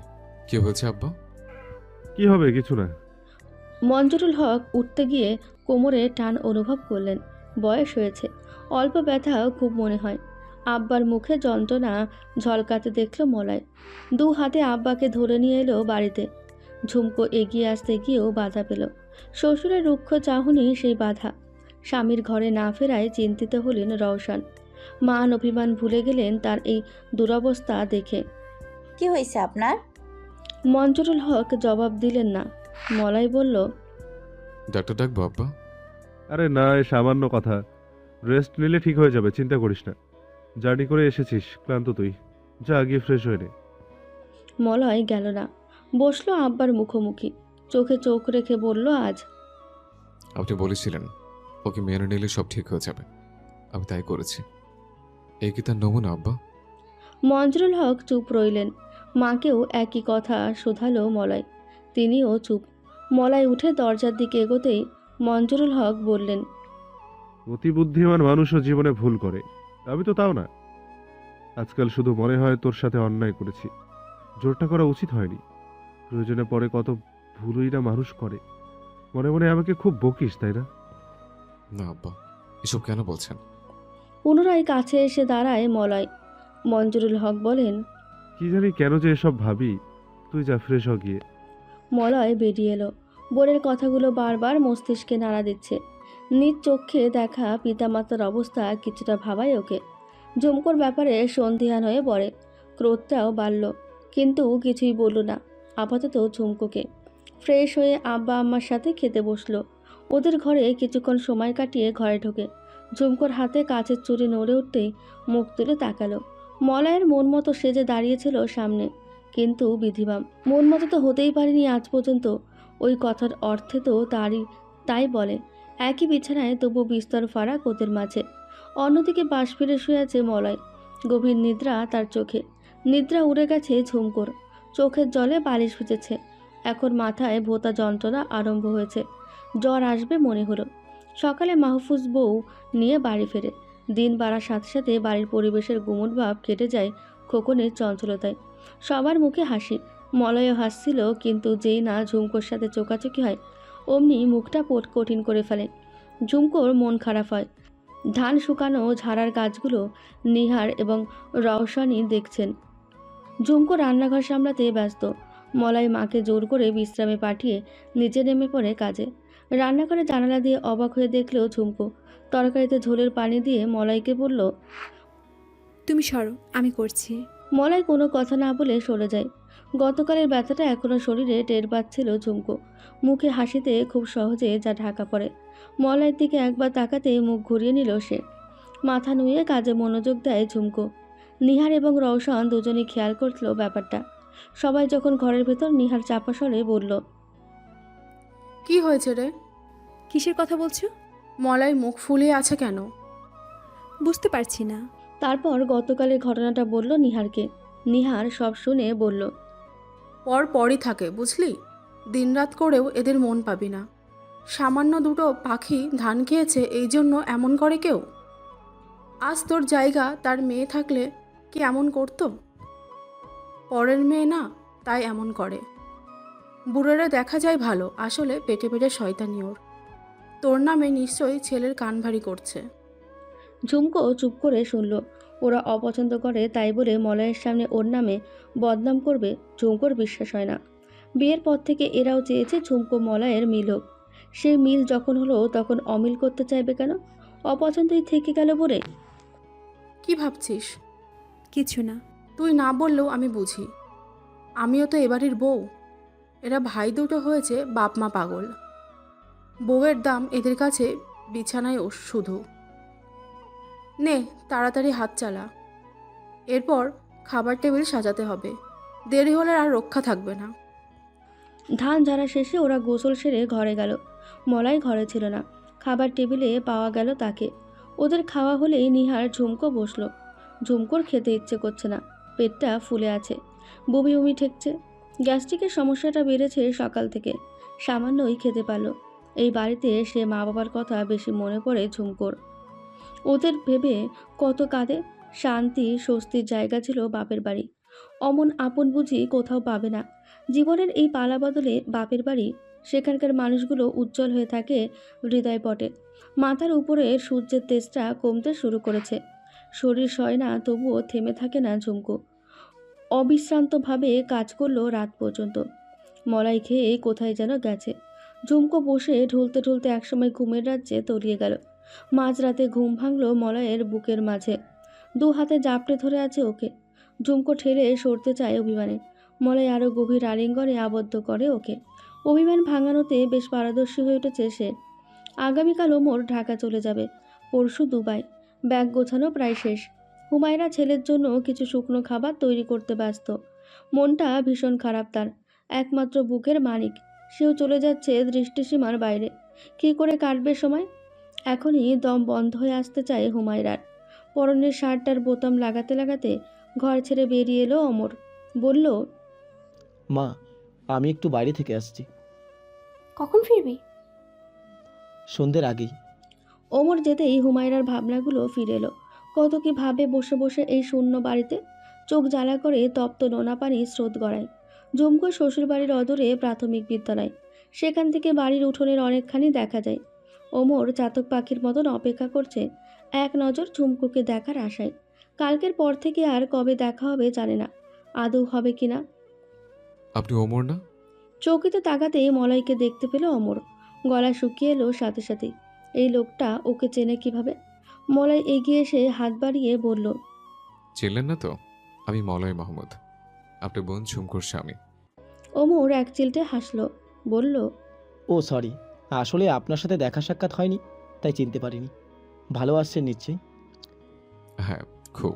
E: কি হয়েছে আব্বা?
G: কি হবে, কিছু না।
B: মঞ্জুরুল হক উঠতে গিয়ে কোমরে টান অনুভব করলেন। বয়স হয়েছে, অল্প ব্যথা খুব মনে হয়। আব্বার মুখে যন্ত্রণা ঝলকাতে দেখল মলয়। দু হাতে আব্বাকে ধরে নিয়ে এলো বাড়িতে। ঝুমকো এগিয়ে আসতে গিয়েও বাধা পেল। শ্বশুরের রুক্ষ চাহনি সেই বাধা। স্বামীর ঘরে না ফেরায় চিন্তিত হলেন রওশন। মান অভিমান ভুলে গেলেন তার এই দুরবস্থা দেখে।
K: কি হয়েছে আপনার?
B: মঞ্জুরুল হক জবাব দিলেন না। মলয় বলল,
E: ডাক্তার ডাকবো আব্বা?
G: আরে না, এ সামান্য কথা। রেস্ট নিলে ঠিক হয়ে যাবে, চিন্তা করিস না। জার্নি করে এসেছিস, ক্লান্ত তুই। যা গিয়ে ফ্রেশ হয়ে নে।
B: মলয় গেল না, বসলো আব্বার মুখোমুখি, চোখে চোখ রেখে বলল, আজ
E: আপনি বলেছিলেন ওকে মেনে নিলে সব ঠিক হয়ে যাবে, আমি তাই করেছি। এই কি তার নমুনা আব্বা?
B: মঞ্জুরুল হক চুপ রইলেন। মাকেও একই কথা শোধালো মলয়। তিনিও চুপ। মলয় উঠে দরজার দিকে এগোতেই মঞ্জুরুল হক বললেন,
G: অতি বুদ্ধিমান মানুষও জীবনে ভুল করে, আমি তো তাও না। আজকাল শুধু মনে হয় তোর সাথে অন্যায় করেছি। জোরটা করা উচিত হয়নি। প্রয়োজনে পরে কত ভুলই না মানুষ করে। মনে মনে আমাকে খুব বকিস, তাই না?
E: না আব্বা, এসব কেন বলছেন?
B: পুনরায় কাছে এসে দাঁড়ায় মলয়। মঞ্জুরুল হক বলেন,
G: কি জানি কেন যে এসব ভাবি। তুই যা, ফ্রেশ হ গিয়ে।
B: মলয় বেরিয়ে এলো। বোনের কথাগুলো বারবার মস্তিষ্কে নাড়া দিচ্ছে। নিজ চোখে দেখা পিতামাতার অবস্থা কিছুটা ভাবায় ওকে। ঝুমকোর ব্যাপারে সন্দিহান হয়ে পড়ে। ক্রোধটাও বাড়ল, কিন্তু কিছুই বলল না আপাতত ঝুমকোকে। ফ্রেশ হয়ে আব্বা আম্মার সাথে খেতে বসলো। ওদের ঘরে কিছুক্ষণ সময় কাটিয়ে ঘরে ঢোকে। ঝুমকোর হাতে কাচের চুড়ি নড়ে উঠতেই মুখ তুলে তাকালো। মলয়ের মন মতো সেজে দাঁড়িয়েছিল সামনে, কিন্তু বিধিবাম মন মতো তো হতেই পারেনি আজ পর্যন্ত। ওই কথার অর্থে তো তাই বলে। একই বিছানায় তবু বিস্তর ফারাক ওদের মাঝে। অন্যদিকে বাঁশ ফিরে শুয়ে আছে মলয়। গভীর নিদ্রা তার চোখে। নিদ্রা উড়ে গেছে ঝুমকোর। চোখের জলে বালিশ ভিজেছে। এখন মাথায় ভোঁতা যন্ত্রণা আরম্ভ হয়েছে। জ্বর আসবে মনে হলো। সকালে মাহফুজ বউ নিয়ে বাড়ি ফেরে। দিন বাড়ার সাথে সাথে বাড়ির পরিবেশের গুমট ভাব কেটে যায় খোকনের চঞ্চলতায়। সবার মুখে হাসি। মলয়ও হাসছিল, কিন্তু যেই না ঝুমকোর সাথে চোকাচোকি হয় অমনি মুখটা কঠিন করে ফেলে। ঝুমকোর মন খারাপ হয়। ধান শুকানো ঝাড়ার গাছগুলো নিহার এবং রওশনি দেখছেন। ঝুমকো রান্নাঘর সামলাতে ব্যস্ত। মলয় মাকে জোর করে বিশ্রামে পাঠিয়ে নিচে নেমে পড়ে কাজে। রান্নাঘরে জানালা দিয়ে অবাক হয়ে দেখলেও ঝুমকো। তরকারিতে ঝোলের পানি দিয়ে মলয়কে বলল,
F: তুমি সরো, আমি করছি।
B: মলয় কোনো কথা না বলে সরে যায়। গতকালের ব্যথাটা এখনও শরীরে টের পাচ্ছিল ঝুমকো। মুখে হাসিতে খুব সহজে যা ঢাকা পড়ে। মলয়ের দিকে একবার তাকাতে মুখ ঘুরিয়ে নিল সে। মাথা নুয়ে কাজে মনোযোগ দেয় ঝুমকো। নিহার এবং রওশন দুজনেই খেয়াল করছিল ব্যাপারটা। সবাই যখন ঘরের ভেতর, নিহার চাপা স্বরে বলল,
H: কি হয়েছে রে?
F: কিসের কথা বলছো?
H: মলয় মুখ ফুলিয়ে আছে কেন?
F: বুঝতে পারছি না।
B: তারপর গতকালের ঘটনাটা বলল নিহারকে। নিহার সব শুনে বলল,
H: পরই থাকে বুঝলি। দিনরাত করেও এদের মন পাবি না। সামান্য দুটো পাখি ধান খেয়েছে এই জন্য এমন করে কেউ? আজ তোর জায়গা তার মেয়ে থাকলে কি এমন করতো? পরের মেয়ে না, তাই এমন করে। বুড়োরা দেখা যায় ভালো, আসলে পেটে পেটে শয়তানি ওর। তোর নামে নিশ্চয়ই ছেলের কান ভারী করছে।
B: ঝুমকো চুপ করে শুনল। ওরা অপছন্দ করে তাই বলে মলয়ের সামনে ওর নামে বদনাম করবে ঝুমকোর বিশ্বাস হয় না। বিয়ের পর থেকে এরাও চেয়েছে ঝুমকো মলয়ের মিল হোক। সেই মিল যখন হলো তখন অমিল করতে চাইবে কেন? অপছন্দই থেকে গেল বলে।
H: কি ভাবছিস?
F: কিছু না।
H: তুই না বললেও আমি বুঝি। আমিও তো এবাড়ির বউ। এরা ভাই দুটো হয়েছে বাপ মা পাগল। বউয়ের দাম এদের কাছে বিছানায় শুধু। নে তাড়াতাড়ি হাত চালা, এরপর খাবার টেবিল সাজাতে হবে। দেরি হলে আর রক্ষা থাকবে না।
B: ধান ঝাড়া শেষে ওরা গোসল সেরে ঘরে গেল। মলয় ঘরে ছিল না। খাবার টেবিলে পাওয়া গেল তাকে। ওদের খাওয়া হলেই নিহার ঝুমকো বসলো। ঝুমকোর খেতে ইচ্ছে করছে না, পেটটা ফুলে আছে, বমি বমি ঠেকছে। গ্যাস্ট্রিকের সমস্যাটা বেড়েছে সকাল থেকে, সামান্যই খেতে পারল। এই বাড়িতে সে মা বাবার কথা বেশি মনে পড়ে ঝুমকোর। ওদের ভেবে কত কাঁদে। শান্তি স্বস্তির জায়গা ছিল বাপের বাড়ি। অমন আপন বুঝি কোথাও পাবে না। জীবনের এই পালা বদলে বাপের বাড়ি, সেখানকার মানুষগুলো উজ্জ্বল হয়ে থাকে হৃদয় পটে। মাথার উপরে সূর্যের তেজটা কমতে শুরু করেছে। শরীর সয় না, তবুও থেমে থাকে না ঝুমকো। অবিশ্রান্তভাবে কাজ করলো রাত পর্যন্ত। মলাই খেয়ে কোথায় যেন গেছে। ঝুমকো বসে ঢুলতে ঢুলতে একসময় ঘুমের রাজ্যে তলিয়ে গেল। মাঝরাতে ঘুম ভাঙল মলয়ের বুকের মাঝে। দু হাতে জাপটে ধরে আছে ওকে। ঝুমকো ঠেলে সরতে চায় অভিমানে। মলয় আরও গভীর আলিঙ্গনে আবদ্ধ করে ওকে। অভিমান ভাঙানোতে বেশ পারদর্শী হয়ে উঠেছে সে। আগামীকাল ওমর ঢাকা চলে যাবে, পরশু দুবাই। ব্যাগ গোছানো প্রায় শেষ। হুমায়রা ছেলের জন্য কিছু শুকনো খাবার তৈরি করতে ব্যস্ত। মনটা ভীষণ খারাপ তার। একমাত্র বুকের মানিক, সেও চলে যাচ্ছে দৃষ্টিসীমার বাইরে। কী করে কাটবে সময়? এখনই দম বন্ধ হয়ে আসতে চায় হুমায়রার। পরনের শার্টটার বোতাম লাগাতে লাগাতে ঘর ছেড়ে বেরিয়ে এলো অমর। বলল,
D: মা, আমি একটু বাইরে থেকে আসছি।
A: কখন ফিরবি?
D: সন্ধ্যের আগেই।
B: ওমর যেতেই হুমায়রার ভাবনাগুলো ফিরে এলো। কত কি ভাবে বসে বসে এই শূন্য বাড়িতে। চোখ জ্বালা করে তপ্ত নোনা পানি স্রোত গড়ায়। ঝুমকো শ্বশুরবাড়ির অদূরে প্রাথমিক বিদ্যালয়, সেখান থেকে বাড়ির উঠোনের অনেকখানি দেখা যায়। ওমর চাতক পাখির মতন অপেক্ষা করছে এক নজর ঝুমকোকে দেখার আশায়। কালকের পর থেকে আর কবে দেখা হবে জানে না, আদৌ হবে কিনা।
E: আপনি ওমর না?
B: চৌকিতে তাকাতেই মলয়কে দেখতে পেল অমর। গলা শুকিয়ে এলো সাথে সাথেই। এই লোকটা ওকে চেনে কিভাবে? মলয় এগিয়ে এসে হাত বাড়িয়ে বলল,
E: চিনলেন না তো? আমি মলয় মাহমুদ, আপনার বোন ঝুমকুর স্বামী।
B: ওমর এক চিলটে হাসলো, বলল,
D: ও সরি, আসলে আপনার সাথে দেখা সাক্ষাৎ হয়নি, তাই চিনতে পারিনি। ভালো আসছেন নিশ্চয়ই।
E: হ্যাঁ, খুব।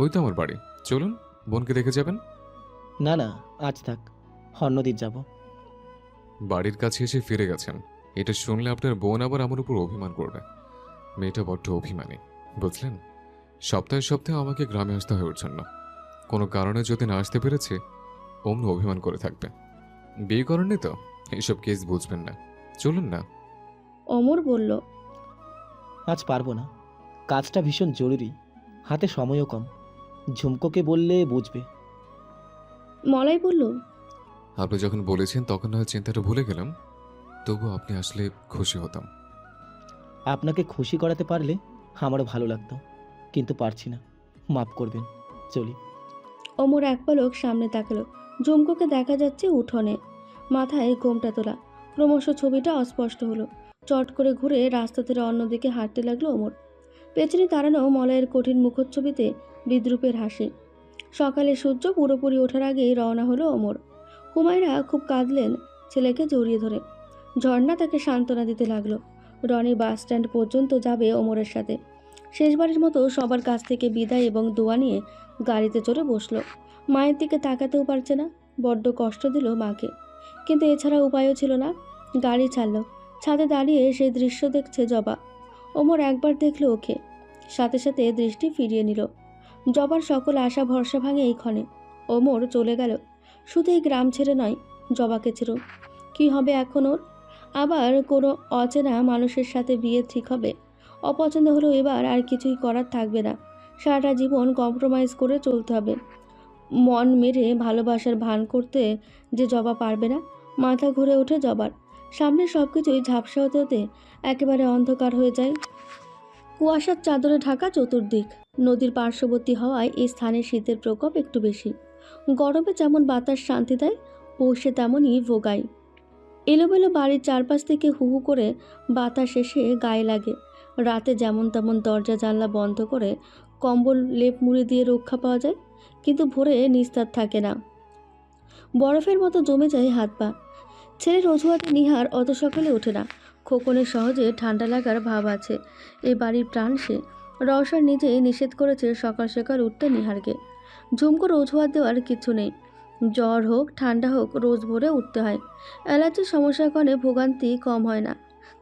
E: ওই তো আমার বাড়ি, চলুন বোনকে দেখে যাবেন।
D: না না, আজ থাক, অন্যদিন যাব।
E: বাড়ির কাছে এসে ফিরে গেছেন, এটা শুনলে আপনার বোন আবার আমার উপর অভিমান করবে। মেয়েটা বড্ড অভিমানী, বুঝলেন? সপ্তাহে সপ্তাহে আমাকে গ্রামে আসতে হয় ওর জন্য। কোনো কারণে যদি না আসতে পেরেছে, অমনি অভিমান করে থাকবে। বিয়ে করেননি তো, এইসব কেস বুঝবেন না। চলুন না।
B: অমর বলল,
D: আজ পারবো না, কাজটা ভীষণ জরুরি, হাতে সময়ও কম। ঝুমকোকে বললে বুঝবে।
B: মলয় বলল,
E: আপনি যখন বলেছেন তখন না হয় চিন্তাটা ভুলে গেলাম, তবু আপনি আসলে খুশি হতাম।
D: আপনাকে খুশি করাতে পারলে আমারও ভালো লাগতো, কিন্তু পারছি না, মাফ করবেন। চলি।
B: অমর এক পলক সামনে তাকালো। ঝুমকোকে দেখা যাচ্ছে উঠোনে, মাথায় ঘোমটা তোলা। ক্রমশ ছবিটা অস্পষ্ট হলো। চট করে ঘুরে রাস্তা থেকে অন্যদিকে হাঁটতে লাগলো অমর। পেছনে দাঁড়ানো মলয়ের কঠিন মুখচ্ছবিতে বিদ্রুপের হাসি। সকালে সূর্য পুরোপুরি ওঠার আগেই রওনা হলো অমর। হুমায়রা খুব কাঁদলেন ছেলেকে জড়িয়ে ধরে। ঝর্ণা তাকে সান্ত্বনা দিতে লাগলো। রনি বাস স্ট্যান্ড পর্যন্ত যাবে অমরের সাথে। শেষবারের মতো সবার কাছ থেকে বিদায় এবং দোয়া নিয়ে গাড়িতে চড়ে বসলো। মায়ের দিকে তাকাতেও পারছে না, বড্ড কষ্ট দিল মাকে, কিন্তু এছাড়া উপায়ও ছিল না। গাড়ি ছাড়লো। ছাদে দাঁড়িয়ে সেই দৃশ্য দেখছে জবা। ওমর একবার দেখলো ওকে, সাথে সাথে দৃষ্টি ফিরিয়ে নিল। জবার সকল আশা ভরসা ভাঙে এই ক্ষণে। ওমর চলে গেল, শুধু এই গ্রাম ছেড়ে নয়, জবাকে ছেড়েও। কী হবে এখন ওর? আবার কোনো অচেনা মানুষের সাথে বিয়ে ঠিক হবে। অপছন্দ হলো এবার আর কিছুই করার থাকবে না। সারাটা জীবন কম্প্রোমাইজ করে চলতে হবে। মন মেরে ভালোবাসার ভান করতে যে জবা পারবে না। মাথা ঘুরে ওঠে জবার। সামনে সব কিছুই ঝাপসা হতে হতে একেবারে অন্ধকার হয়ে যায়। কুয়াশার চাদরে ঢাকা চতুর্দিক। নদীর পার্শ্ববর্তী হওয়ায় এই স্থানের শীতের প্রকোপ একটু বেশি। গরমে যেমন বাতাস শান্তি দেয়, পৌষে তেমনই ভোগায়। এলোমেলো বাড়ির চারপাশ থেকে হু হু করে বাতাস এসে গায়ে লাগে। রাতে যেমন তেমন দরজা জানলা বন্ধ করে কম্বল লেপ মুড়ি দিয়ে রক্ষা পাওয়া যায়, কিন্তু ভোরে নিস্তার থাকে না। বরফের মতো জমে যায় হাত পা। ছেলের অজুহাতে নিহার অত সকালে ওঠে না। খোকনের সহজে ঠান্ডা লাগার ভাব আছে। এই বাড়ির প্রাণ সে। রওশন নিজেই নিষেধ করেছে সকাল সকাল উঠতে নিহারকে। ঝুমকোর অজুহাত দেওয়ার কিছু নেই। জ্বর হোক ঠান্ডা হোক, রোজ ভোরে উঠতে হয়। অ্যালার্জির সমস্যার কারণে ভোগান্তি কম হয় না,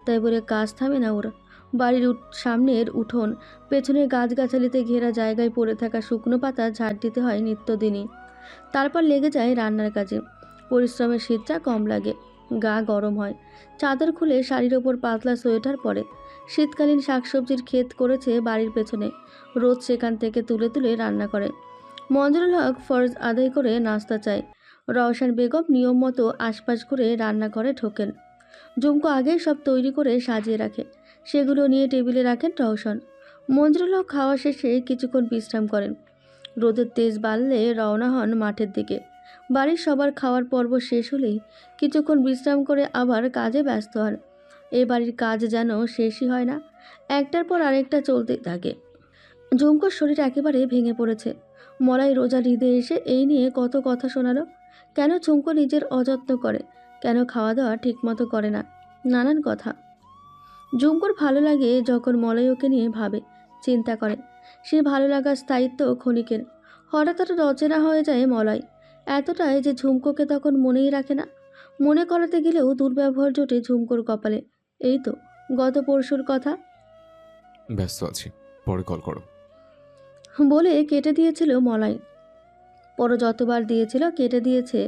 B: তাই বলে কাজ থামে না ওর। বাড়ির সামনের উঠোন, পেছনের গাছগাছালিতে ঘেরা জায়গায় পড়ে থাকা শুকনো পাতা ঝাড় দিতে হয় নিত্যদিনই। তারপর লেগে যায় রান্নার কাজে। পরিশ্রমের শীতটা কম লাগে, গা গরম হয়। চাদর খুলে শাড়ির ওপর পাতলা সোয়েটার পরে। শীতকালীন শাকসবজির ক্ষেত করেছে বাড়ির পেছনে, রোজ সেখান থেকে তুলে তুলে রান্না করে। মঞ্জুরুল হক ফরজ আদায় করে নাস্তা চায়। রওশন বেগম নিয়ম মতো আশপাশ ঘুরে রান্নাঘরে ঢোকেন। ঝুমকো আগেই সব তৈরি করে সাজিয়ে রাখে, সেগুলো নিয়ে টেবিলে রাখেন রওশন। মঞ্জুরুল হক খাওয়া শেষে কিছুক্ষণ বিশ্রাম করেন। রোদের তেজ বাড়লে রওনা হন মাঠের দিকে। বাড়ির সবার খাওয়ার পর্ব শেষ হলেই কিছুক্ষণ বিশ্রাম করে আবার কাজে ব্যস্ত হন। এ বাড়ির কাজ যেন শেষই হয় না, একটার পর আরেকটা চলতেই থাকে। ঝুমকোর শরীর একেবারে ভেঙে পড়েছে। মলাই রোজা ঈদে এসে এই নিয়ে কত কথা শোনালো। কেন ঝুমকো নিজের অযত্ন করে, কেন খাওয়া দাওয়া ঠিকমতো করে না, নানান কথা। ঝুমকোর ভালো লাগে যখন মলয় ওকে নিয়ে ভাবে, চিন্তা করে। সে ভালো লাগার স্থায়িত্ব ক্ষণিকের। হঠাৎ অচেনা হয়ে যায় মলয়, এতটাই যে ঝুমকোকে তখন মনেই রাখে না। মনে করাতে গেলেও দুর্ব্যবহার জোটে ঝুমকোর কপালে। এই তো গত পরশুর কথা।
E: ব্যস্ত আছি, পরে কল করো।
B: বলে কেটে দিয়েছিল মলয়। পর যতবার দিয়েছিল কেটে দিয়েছে,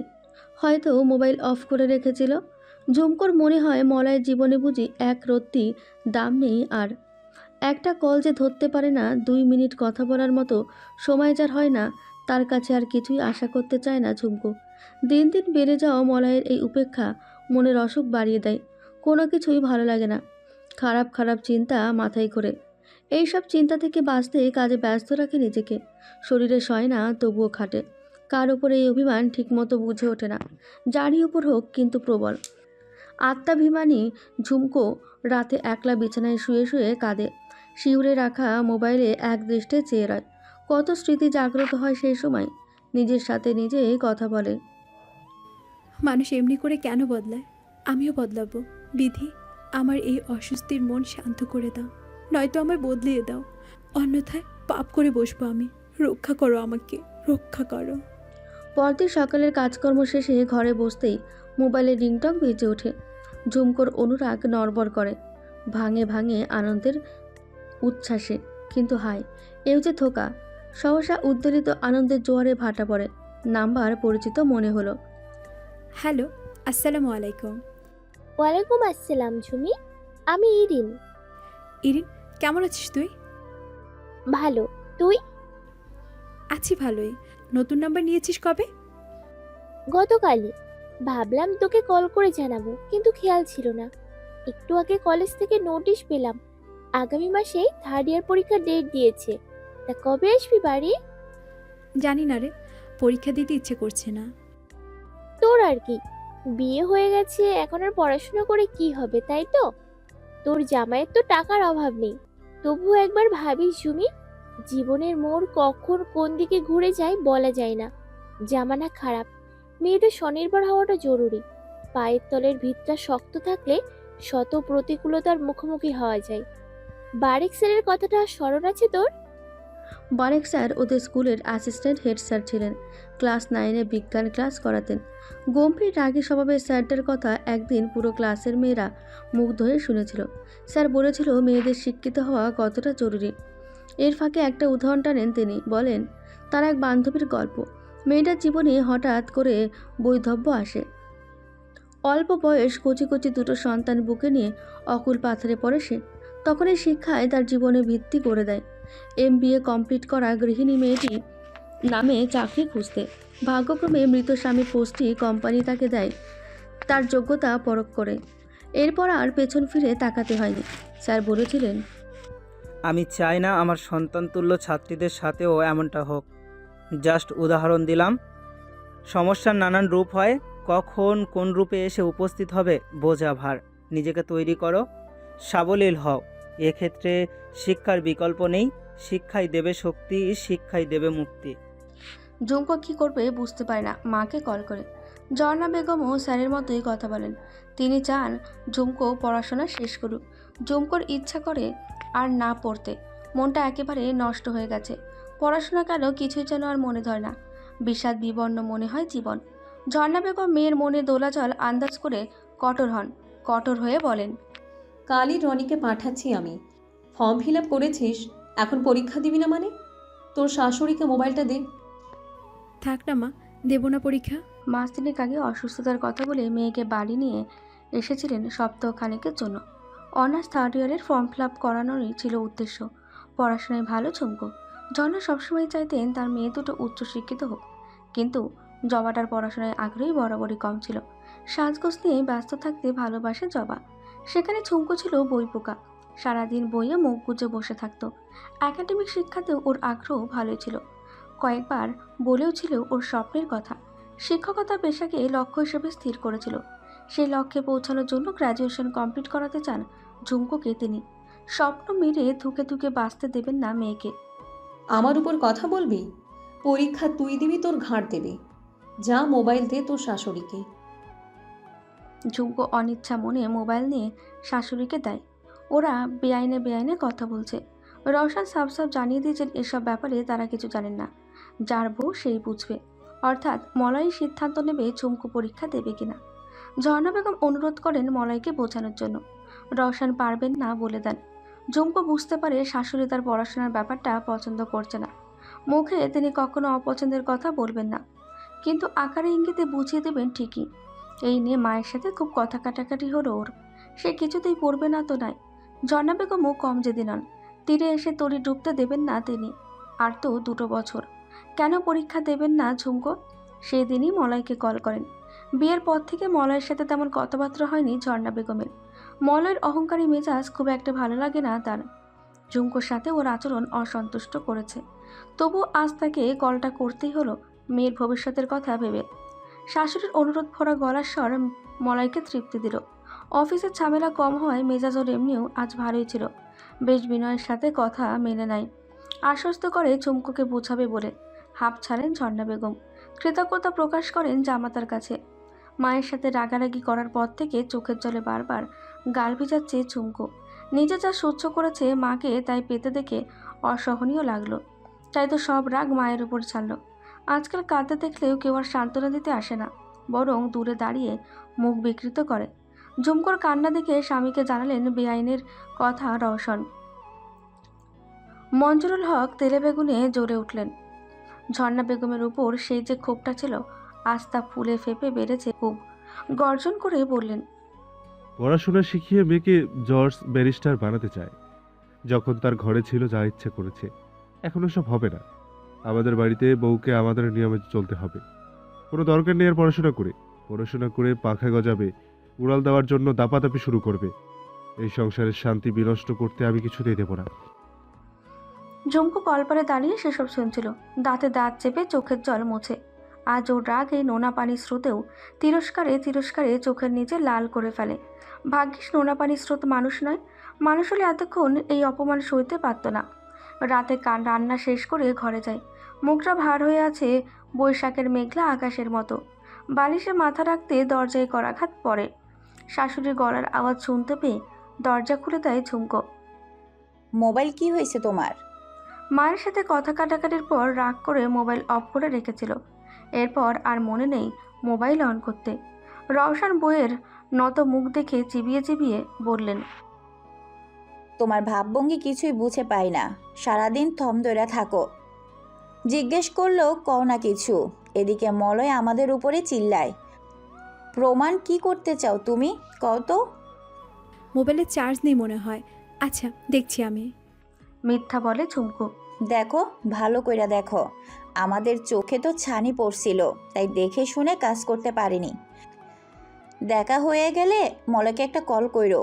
B: হয়তো মোবাইল অফ করে রেখেছিল। ঝুমকোর মনে হয় মলয়ের জীবনে বুঝি এক রত্তি দাম নেই আর। একটা কল যে ধরতে পারে না, 2 মিনিট কথা বলার মতো সময় যার হয় না, তার কাছে আর কিছুই আশা করতে চায় না ঝুমকো। দিন দিন বেড়ে যাওয়া মলয়ের এই উপেক্ষা মনের অসুখ বাড়িয়ে দেয়। কোনো কিছুই ভালো লাগে না, খারাপ খারাপ চিন্তা মাথায় করে। এইসব চিন্তা থেকে বাঁচতে কাজে ব্যস্ত রাখে নিজেকে। শরীরে সয় না, তবুও খাটে। কার উপরে এই অভিমান ঠিকমতো বুঝে ওঠে না, যারই উপর হোক কিন্তু প্রবল। আত্মাভিমানী ঝুমকো রাতে একলা বিছানায় শুয়ে শুয়ে কাঁদে। শিউরে রাখা মোবাইলে এক দৃষ্টে চেয়ে রয়। কত স্মৃতি জাগ্রত হয় সেই সময়। নিজের সাথে নিজেই কথা বলে।
F: মানুষ এমনি করে কেন বদলায়? আমিও বদলাবো। বিধি, আমার এই অস্বস্তির মন শান্ত করে দাও, নয়তো আমায় বদলিয়ে দাও। অন্যথায় পাপ করে বসবো আমি। রক্ষা করো আমাকে, রক্ষা করো।
B: পরদিন সকালের কাজকর্ম শেষে ঘরে বসতেই মোবাইলের রিংটং বেজে ওঠে। ঝুমকোর অনুরাগ নড়বড় করে, ভাঙে ভাঙে আনন্দের উচ্ছ্বাসে। কিন্তু হায়, এও যে ধোঁকা। সহসা উদ্বেলিত আনন্দের জোয়ারে ভাটা পড়ে। নাম্বার পরিচিত মনে হলো।
F: হ্যালো, আসসালামু আলাইকুম।
A: ওয়ালাইকুম আসসালাম ঝুমি, আমি ইরিন।
F: ইরিন, কেমন আছিস তুই?
A: ভালো, তুই?
F: আছি ভালোই। নতুন নাম্বার নিয়েছিস কবে?
A: গতকালই। ভাবলাম তোকে কল করে জানাবো, কিন্তু খেয়াল ছিল না। একটু আগে কলেজ থেকে নোটিশ পেলাম, আগামী মাসেই 3rd ইয়ার পরীক্ষার ডেট দিয়েছে। তা কবে আসবি বাড়ি?
F: জানি না রে, পরীক্ষা দিতে ইচ্ছে করছে না।
A: তোর আর কি, বিয়ে হয়ে গেছে, এখন আর পড়াশোনা করে কি হবে, তাই তো? তোর জামাইয়ের তো টাকার অভাব নেই। তবুও একবার ভাবিস ঝুমি, জীবনের মোড় কখন কোন দিকে ঘুরে যায় বলা যায় না। জামানা খারাপ, মেয়েদের স্বনির্ভর হওয়াটা জরুরি। পায়ের তলের ভিতটা শক্ত থাকলে শত প্রতিকূলতার মুখোমুখি হওয়া যায়। বারেক স্যারের কথাটা স্মরণ আছে তোর?
B: বারেক স্যার ওদের স্কুলের অ্যাসিস্ট্যান্ট হেড স্যার ছিলেন। ক্লাস 9-এ বিজ্ঞান ক্লাস করাতেন। গম্ভীর রাগী স্বভাবের স্যারটার কথা একদিন পুরো ক্লাসের মেয়েরা মুগ্ধ হয়ে শুনেছিল। স্যার বলেছিল মেয়েদের শিক্ষিত হওয়া কতটা জরুরি। এর ফাঁকে একটা উদাহরণ টানেন তিনি, বলেন তার এক বান্ধবীর গল্প। মেয়েটার জীবনে হঠাৎ করে বৈধব্য আসে। অল্প বয়স, কচি কচি 2টো সন্তান বুকে নিয়ে অকুল পাথরে পড়ে সে। তখন এই শিক্ষায় তার জীবনে ভিত্তি করে দেয়। MBA কমপ্লিট করা গৃহিণী মেয়েটি নামে চাকরি খুঁজতে ভাগ্যক্রমে মৃত স্বামীর পোস্টটি কোম্পানি তাকে দেয় তার যোগ্যতা পরখ করে। এরপর আর পেছন ফিরে তাকাতে হয়নি। স্যার বলেছিলেন,
L: আমি চাই না আমার সন্তানতুল্য ছাত্রীদের সাথেও এমনটা হোক। জাস্ট উদাহরণ দিলাম। সমস্যার নানান রূপ হয়, কখন কোন রূপে এসে উপস্থিত হবে বোঝা ভার। নিজেকে তৈরি করো, সাবলীল হও। এক্ষেত্রে শিক্ষার বিকল্প নেই। শিক্ষাই দেবে শক্তি, শিক্ষাই দেবে মুক্তি।
B: ঝুমকো কী করবে বুঝতে পারে না। মাকে কল করে ঝর্ণা বেগমও স্যারের মতোই কথা বলেন। তিনি চান ঝুমকো পড়াশোনা শেষ করুক। ঝুমকোর ইচ্ছা করে আর না পড়তে। মনটা একেবারে নষ্ট হয়ে গেছে। পড়াশোনা কেন কিছুই যেন আর মনে ধরে না। বিষাদ বিবর্ণ মনে হয় জীবন। ঝর্ণা বেগম মেয়ের মনে দোলাচল আন্দাজ করে কঠোর হন। কঠোর হয়ে বলেন,
I: কালই রনিকে পাঠাচ্ছি আমি। ফর্ম ফিল আপ করেছিস, এখন পরীক্ষা দিবি না মানে? তোর শাশুড়িকে মোবাইলটা দে।
F: থাক না মা, দেব না পরীক্ষা।
B: মাস তিনেক আগে অসুস্থতার কথা বলে মেয়েকে বাড়ি নিয়ে এসেছিলেন সপ্তাহখানেকের জন্য। অনার্স 3rd ইয়ারের ফর্ম ফিল আপ করানোরই ছিল উদ্দেশ্য। পড়াশোনায় ভালো ঝুমকো। ঝর্ণা সবসময় চাইতেন তার মেয়ে দুটো উচ্চশিক্ষিত হোক, কিন্তু জবাটার পড়াশোনায় আগ্রহী বরাবরই কম ছিল। সাজগোজ নিয়ে ব্যস্ত থাকতে ভালোবাসে জবা। সেখানে ঝুমকো ছিল বই পোকা। সারাদিন বইয়ে মুখ গুজে বসে থাকতো। একাডেমিক শিক্ষাতেও ওর আগ্রহ ভালোই ছিল। কয়েকবার বলেও ছিল ওর স্বপ্নের কথা। শিক্ষকতা পেশাকে লক্ষ্য হিসেবে স্থির করেছিল। সেই লক্ষ্যে পৌঁছানোর জন্য গ্র্যাজুয়েশন কমপ্লিট করাতে চান ঝুমকোকে তিনি। স্বপ্ন মেরে ধুকে ধুকে বাঁচতে দেবেন না মেয়েকে।
I: আমার উপর কথা বলবি? পরীক্ষা তুই দিবি, তোর ঘাড় দেবে। যা মোবাইল দে তোর শাশুড়িকে।
B: ঝুমকো অনিচ্ছা মনে মোবাইল নিয়ে শাশুড়িকে দেয়। ওরা বেআইনে বেআইনে কথা বলছে। রওশন সাফ সাফ জানিয়ে দিয়েছেন এসব ব্যাপারে তারা কিছু জানেন না, যার বউ সেই বুঝবে। অর্থাৎ মলয় সিদ্ধান্ত নেবে ঝুমকো পরীক্ষা দেবে কিনা। ঝর্ণা বেগম অনুরোধ করেন মলয়কে বোঝানোর জন্য। রওশন পারবেন না বলে দেন। ঝুমকো বুঝতে পারে শাশুড়ি তার পড়াশোনার ব্যাপারটা পছন্দ করছে না। মুখে তিনি কখনো অপছন্দের কথা বলবেন না, কিন্তু আকারে ইঙ্গিতে বুঝিয়ে দেবেন ঠিকই। এই নিয়ে মায়ের সাথে খুব কথা কাটাকাটি হলো ওর। সে কিছুতেই পড়বে না তো নাই। ঝর্ণা বেগমও কম জেদি নন। তীরে এসে তরি ডুবতে দেবেন না তিনি। আর তো 2 বছর। কেন পরীক্ষা দেবেন না ঝুমকো? সেই দিনই মলয়কে কল করেন। বিয়ের পর থেকে মলয়ের সাথে তেমন কথাবার্তা হয়নি ঝর্ণা বেগমের। মলয়ের অহংকারী মেজাজ খুব একটা ভালো লাগে না তার। ঝুমকোর সাথে ওর আচরণ অসন্তুষ্ট করেছে। তবু আজ তাকে কলটা করতেই হলো মেয়ের ভবিষ্যতের কথা ভেবে। শাশুড়ির অনুরোধ ভরা গলার স্বর মলয়কে তৃপ্তি দিল। অফিসের ঝামেলা কম হওয়ায় মেজাজ ওর এমনিও আজ ভালোই ছিল। বেশ বিনয়ের সাথে কথা মেনে নেয়। আশ্বস্ত করে ঝুমকোকে বোঝাবে বলে হাঁপ ছাড়েন ঝর্ণা বেগম। কৃতজ্ঞতা প্রকাশ করেন জামাতার কাছে। মায়ের সাথে রাগারাগি করার পর থেকে চোখের জলে বারবার গাল ভিজাচ্ছে ঝুমকো। নিজে যা সহ্য করেছে মাকে তাই পেতে দেখে অসহনীয় লাগলো। তাই তো সব রাগ মায়ের উপর ছাড়ল। আজকাল কাঁদতে দেখলেও কেউ আর সান্ত্বনা দিতে আসে না, বরং দূরে দাঁড়িয়ে মুখ বিকৃত করে। ঝুমকোর কান্না দেখে স্বামীকে জানালেন বেআইনের কথা রওশন। মঞ্জুরুল হক তেলে বেগুনে জ্বলে উঠলেন। ঝর্ণা বেগমের উপর সেই যে ক্ষোভটা ছিল আজ তা ফুলে ফেপে বেড়েছে খুব। গর্জন করে বললেন,
G: পড়াশোনা শিখিয়ে মেয়েকে জজ ব্যারিস্টার বানাতে চায়। যখন তার ঘরে ছিল যা ইচ্ছে করেছে। এখন সব হবে না। আমাদের বাড়িতে বউকে আমাদের নিয়মে চলতে হবে। কোনো দরকার নেই আর পড়াশোনা করে পাখা গজাবে, উড়াল দেওয়ার জন্য দাপাদাপি শুরু করবে। এই সংসারের শান্তি বিনষ্ট করতে আমি কিছুতেই দেব না।
B: ঝুমকো কলপারে দাঁড়িয়ে সেসব শুনছিল, দাঁতে দাঁত চেপে চোখের জল মোছে। আজ ওর রাগে নোনা পানির স্রোতেও তিরস্কারে তিরস্কারে চোখের নিচে লাল করে ফেলে। ভাগ্যিস নোনা পানির স্রোত মানুষ নয়, মানুষ হলে এতক্ষণ এই অপমান সইতে পারত না। রাতে রান্না শেষ করে ঘরে যায়। মুখটা ভার হয়ে আছে বৈশাখের মেঘলা আকাশের মতো। বালিশে মাথা রাখতে দরজায় করাঘাত পড়ে। শাশুড়ির গলার আওয়াজ শুনতে পেয়ে দরজা খুলে দেয় ঝুমকো।
K: মোবাইল কি হয়েছে তোমার?
B: মায়ের সাথে কথা কাটাকাটির পর রাগ করে মোবাইল অফ করে রেখেছিল। এরপর আর মনে নেই মোবাইল অন করতে। রওশন বইয়ের নত মুখ দেখে চিবিয়ে চিবিয়ে বললেন,
K: তোমার ভাবভঙ্গি কিছুই বুঝে পাই না। সারাদিন থম ধরে থাকো, জিজ্ঞেস করলেও কও না কিছু। এদিকে মলয় আমাদের উপরে চিল্লায়। প্রমাণ কি করতে চাও তুমি, কও তো?
F: মোবাইলে চার্জ নেই মনে হয়। আচ্ছা, দেখছি আমি।
B: মিথ্যা বলে ঝুমকো।
K: দেখো, ভালো কইরা দেখো। আমাদের চোখে তো ছানি পড়ছিল, তাই দেখে শুনে কাজ করতে পারিনি। দেখা হয়ে গেলে মলয়কে একটা কল কইরো।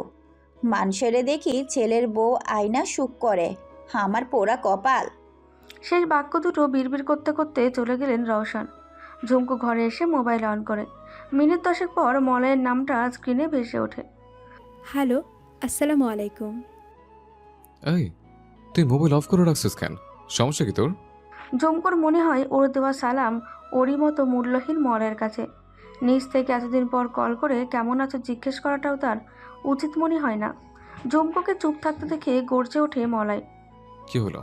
K: মানুষেরে দেখি ছেলের বউ আয়না সুখ করে, আমার পোড়া কপাল।
B: শেষ বাক্য দুটো বিড়বিড় করতে করতে চলে গেলেন রওশন। ঝুমকো ঘরে এসে মোবাইল অন করে। মিনিট 10 পর মলয়ের নামটা স্ক্রিনে ভেসে ওঠে।
F: হ্যালো, আসসালামু আলাইকুম।
E: এই, তুই মোবাইল অফ করে রাখছিস কেন? সমস্যা কি তোর?
B: ঝুমকোর মনে হয় ওর দেওয়া সালাম ওরই মতো মূল্যহীন মলয়ের কাছে। নিজ থেকে এতদিন পর কল করে কেমন আছো জিজ্ঞেস করাটাও তার উচিত মনে হয় না। ঝুমকোকে চুপ থাকতে দেখে গর্জে ওঠে মলয়।
E: কি হলো?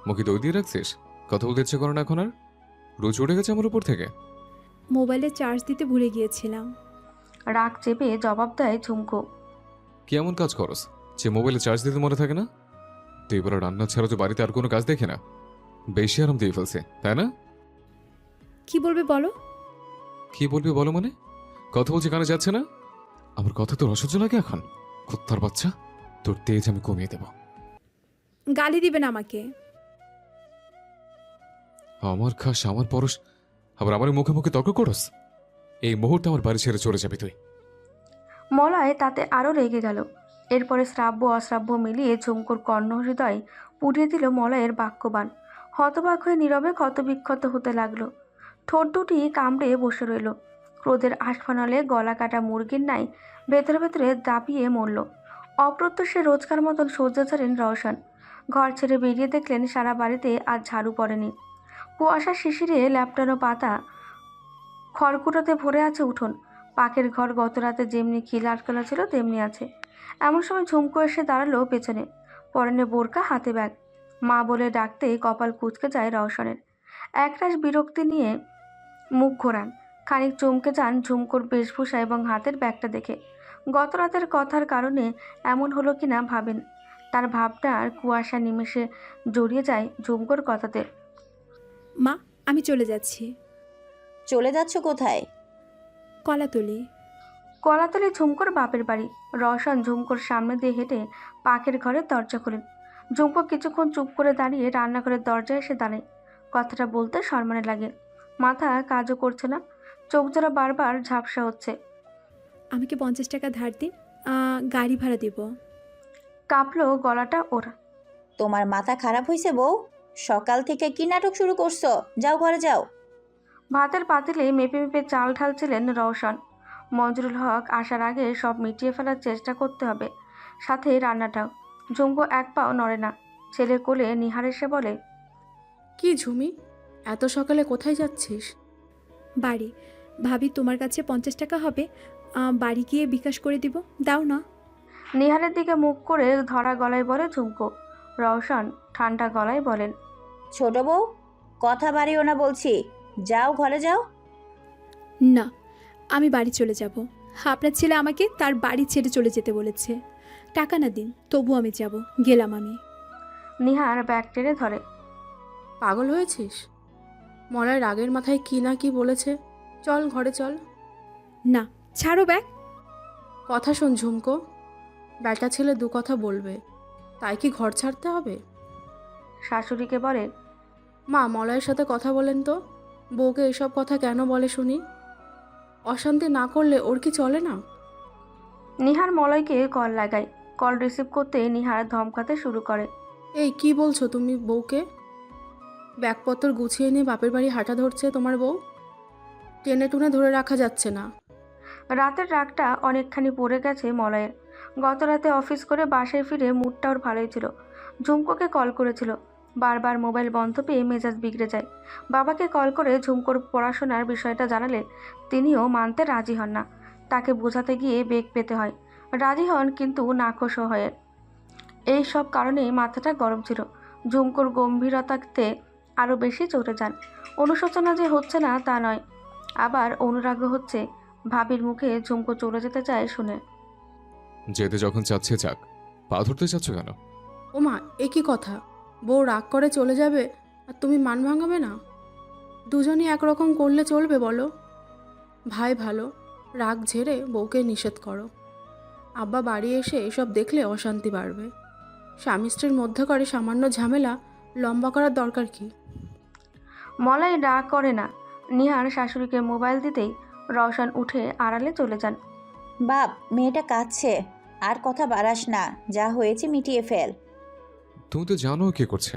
E: মুখে দই দিয়ে রাখছিস? কথা বলতে ইচ্ছে করে না এখন আর? রোজ উঠে গেছে আমার উপর থেকে।
F: মোবাইলে চার্জ দিতে ভুলে গিয়েছিলাম।
B: রাগ চেপে জবাব দেয় ঝুমকো।
E: কি এমন কাজ করস যে মোবাইলে চার্জ দিতে মনে থাকে না? তুই এবার রান্না ছাড়া তো বাড়িতে আর কোনো কাজ দেখে না। বেশি আরাম দিয়ে ফেলছে, তাই না?
F: কি বলবে বলো?
E: কি বলবি বলো মানে? কথা বলছি কানে যাচ্ছে না? আমার কথা তোর অসহ্য লাগে এখন? কুত্তার বাচ্চা, তোর তেজ আমি কমিয়ে দেব।
F: গালি দিবেন আমাকে?
E: আমার খাস, আমার পরশ, আবার আমার মুখে মুখে তর্ক করস? এই মুহূর্তে আমার বাড়ি ছেড়ে চলে যাবি তুই।
B: মলয় তাতে আরও রেগে গেল। এরপরে শ্রাব্য অশ্রাব্য মিলিয়ে ঝুমকোর কর্ণ হৃদয় পুড়িয়ে দিল মলয়ের বাক্যবাণ। হতবাক হয়ে নীরবে ক্ষতবিক্ষত হতে লাগলো। ঠোঁট দুটি কামড়ে বসে রইল। ক্রোধের আস্ফানলে গলা কাটা মুরগির ন্যায় ভেতরে ভেতরে দাপিয়ে মরল। অপ্রত্যুষে রোজকার মতন সহ্য ছাড়েন রওশন। ঘর ছেড়ে বেরিয়ে দেখলেন সারা বাড়িতে আজ ঝাড়ু পড়েনি। কুয়াশা শিশিরে ল্যাপটানো পাতা, খড়কুটোতে ভরে আছে উঠোন। পাকের ঘর গত রাতে যেমনি খিল আটকানো ছিল তেমনি আছে। এমন সময় ঝুমকো এসে দাঁড়ালো পেছনে, পরনে বোরকা, হাতে ব্যাগ। মা বলে ডাকতে কপাল কুঁচকে যায় রওশনের। একরাশ বিরক্তি নিয়ে মুখ ঘোরান, খানিক চমকে যান ঝুমকোর বেশভূষা এবং হাতের ব্যাগটা দেখে। গত রাতের কথার কারণে এমন হলো কিনা ভাবেন। তার ভাবনার কুয়াশা নিমেষে জড়িয়ে যায় ঝুমকোর কথাতে।
F: মা, আমি চলে যাচ্ছি।
K: চলে যাচ্ছ কোথায়?
F: কলাতলি।
B: কলাতলি ঝুমকোর বাপের বাড়ি। রওশন ঝুমকোর সামনে দিয়ে হেঁটে পাকের ঘরের দরজা খোলেন। ঝুমকো কিছুক্ষণ চুপ করে দাঁড়িয়ে রান্নাঘরের দরজায় এসে দাঁড়ায়। কথাটা বলতে শরমানে লাগে, মাথা কাজও করছে না, চোখ জোড়া বারবার ঝাপসা হচ্ছে।
F: আমাকে 50 টাকা ধার দিন, গাড়ি ভাড়া দিব।
B: কাঁপলো গলাটা ওর।
K: তোমার মাথা খারাপ হয়েছে বউ? সকাল থেকে কি নাটক শুরু করছো? যাও ঘরে যাও।
B: ভাতের পাতিলে মেপে মেপে চাল ঢালছিলেন রওশন। মঞ্জুরুল হক আসার আগে সব মিটিয়ে ফেলার চেষ্টা করতে হবে, সাথে রান্নাটাও। ঝুমকো এক পাও নড়ে না। ছেলের কোলে নিহার এসে বলে,
H: কি ঝুমি, এত সকালে কোথায় যাচ্ছিস?
F: বাড়ি। ভাবি তোমার কাছে 50 টাকা হবে, বাড়ি গিয়ে বিকাশ করে দিব, দাও না।
B: নিহারের দিকে মুখ করে ধরা গলায় বলে ঝুমকো। রওশন ঠান্ডা গলায় বলেন,
K: ছোট বউ, কথা বাড়িও না বলছি, যাও ঘরে যাও।
F: না, আমি বাড়ি চলে যাব। আপনার ছেলে আমাকে তার বাড়ি ছেড়ে চলে যেতে বলেছে। টাকা না দিন, তবু আমি যাব। গেলাম আমি।
B: নিহার ব্যাগ টেনে ধরে।
H: পাগল হয়েছিস? মলার রাগের মাথায় কি না কি বলেছে। চল ঘরে চল।
F: না, ছাড়ো ব্যাগ।
H: কথা শোন ঝুমকো, বেটা ছেলে দু কথা বলবে, তাই কি ঘর ছাড়তে হবে?
B: শাশুড়িকে বলে,
H: মা, মলয়ের সাথে কথা বলেন তো, বউকে এসব কথা কেন বলে শুনি? অশান্তি না করলে ওর কি চলে না?
B: নিহার মলয়কে কল লাগায়। কল রিসিভ করতে নিহার ধমকাতে শুরু করে।
H: এই কি বলছো তুমি বউকে? ব্যাগপত্র গুছিয়ে নিয়ে বাপের বাড়ি হাঁটা ধরছে তোমার বউ, টেনে টুনে ধরে রাখা যাচ্ছে না।
B: রাতের রাগটা অনেকখানি পড়ে গেছে মলয়ের। গত রাতে অফিস করে বাসায় ফিরে মুডটা ওর ভালোই ছিল। ঝুমকোকে কল করেছিল, বারবার মোবাইল বন্ধ পেয়ে মেজাজ বিগড়ে যায়। বাবাকে কল করে ঝুমকোর পড়াশোনার বিষয়টা জানালে তিনিও মানতে রাজি হন না। তাকে বোঝাতে গিয়ে বেগ পেতে হয়। রাজি হন কিন্তু নাখোশ হয়ে। এই সব কারণেই মাথাটা গরম ছিল। ঝুমকোর গম্ভীরতাতে আরও বেশি চড়ে যান। অনুশোচনা যে হচ্ছে না তা নয়, আবার অনুরাগও হচ্ছে। ভাবির মুখে ঝুমকো চলে যেতে চায় শুনে।
E: যেতে যখন চাচ্ছে যাক, পা ধরতে চাচ্ছ কেন?
H: ওমা, এ কি কথা? বউ রাগ করে চলে যাবে আর তুমি মান ভাঙাবে না? দুজনই একরকম করলে চলবে বলো? ভাই ভালো, রাগ ঝেড়ে বউকে নিষেধ করো। আব্বা বাড়ি এসে এসব দেখলে অশান্তি বাড়বে। স্বামী স্ত্রীর মধ্যে করে সামান্য ঝামেলা লম্বা করার দরকার কি?
B: মলয় রাগ করে না। নিহার শাশুড়িকে মোবাইল দিতেই রওশন উঠে আড়ালে চলে যান।
K: বাপ, মেয়েটা কাঁদছে, আর কথা বাড়াস না, যা হয়েছে মিটিয়ে ফেল।
E: তুমি তো জানো কে করছে।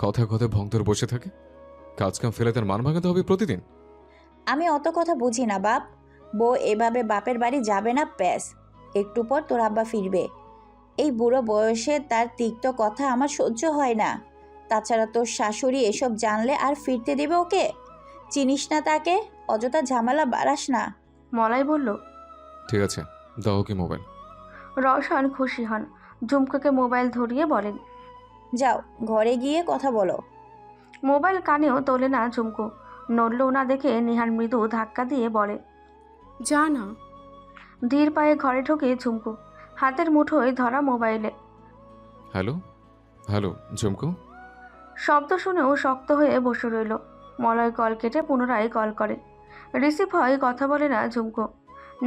E: কথা কথা ভক্তর বসে থাকে, কাজ কাম ফেলে তার মান ভাঙাতে হবে প্রতিদিন।
K: আমি অত কথা বুঝি না বাপ। বউ এভাবে বাপের বাড়ি যাবে না, প্যাস। একটু পর তোর আব্বা ফিরবে। এই বুড়ো বয়সে তার তিক্ত কথা আমার সহ্য হয় না। তাছাড়া তোর শাশুড়ি এসব জানলে আর ফিরতে দেবে ওকে? চিনিস না তাকে, অযথা ঝামেলা বাড়াস না।
B: মলয় বলল,
E: ঠিক আছে, দাও কি মোবাইল।
B: রওশন খুশি হন। ঝুমকোকে মোবাইল ধরিয়ে বলেন,
K: যাও ঘরে গিয়ে কথা বলো।
B: মোবাইল কানেও তোলে না ঝুমকো। নড়লেও না দেখে নিহার মৃদু ধাক্কা দিয়ে বলে,
H: যা না।
B: ধীর পায়ে ঘরে ঢোকে ঝুমকো, হাতের মুঠোয় ধরা মোবাইলে।
E: হ্যালো হ্যালো ঝুমকো।
B: শব্দ শুনেও শক্ত হয়ে বসে রইল। মলয় কল কেটে পুনরায় কল করে। রিসিভ হয়, কথা বলে না ঝুমকো।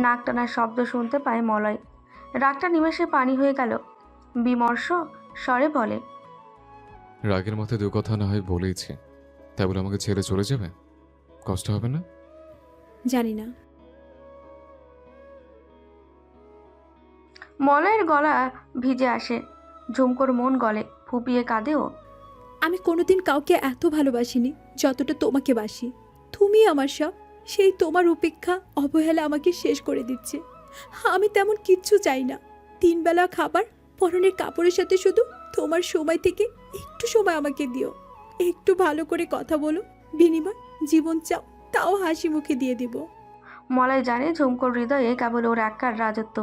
B: নাক টানার শব্দ শুনতে পায় মলয়। রাগটা নিমেষে পানি হয়ে গেল। বিমর্ষ স্বরে বলে,
E: রাগের মাথায় দু কথা না হয় বলেইছি, তাই বলে আমাকে ছেড়ে চলে যাবে? কষ্ট হবে না?
F: জানি না।
B: মলয়ের গলা ভিজে আসে। ঝুমকোর মন গলে, ফুপিয়ে কাঁদেও।
F: আমি কোনোদিন কাউকে এত ভালোবাসিনি যতটা তোমাকে বাসি। তুমি আমার সব। সেই তোমার উপেক্ষা, অবহেলা আমাকে শেষ করে দিচ্ছে। আমি তেমন কিচ্ছু চাই না। 3 বেলা খাবার, পরনের কাপড়ের সাথে শুধু তোমার সময় থেকে একটু সময় আমাকে দিও। একটু ভালো করে কথা বলো, বিনিময় জীবন চাও, তাও হাসি মুখে দিয়ে দিব।
B: মলয় জানে ঝুমকোর হৃদয়ে কেবল ওর একার রাজত্ব,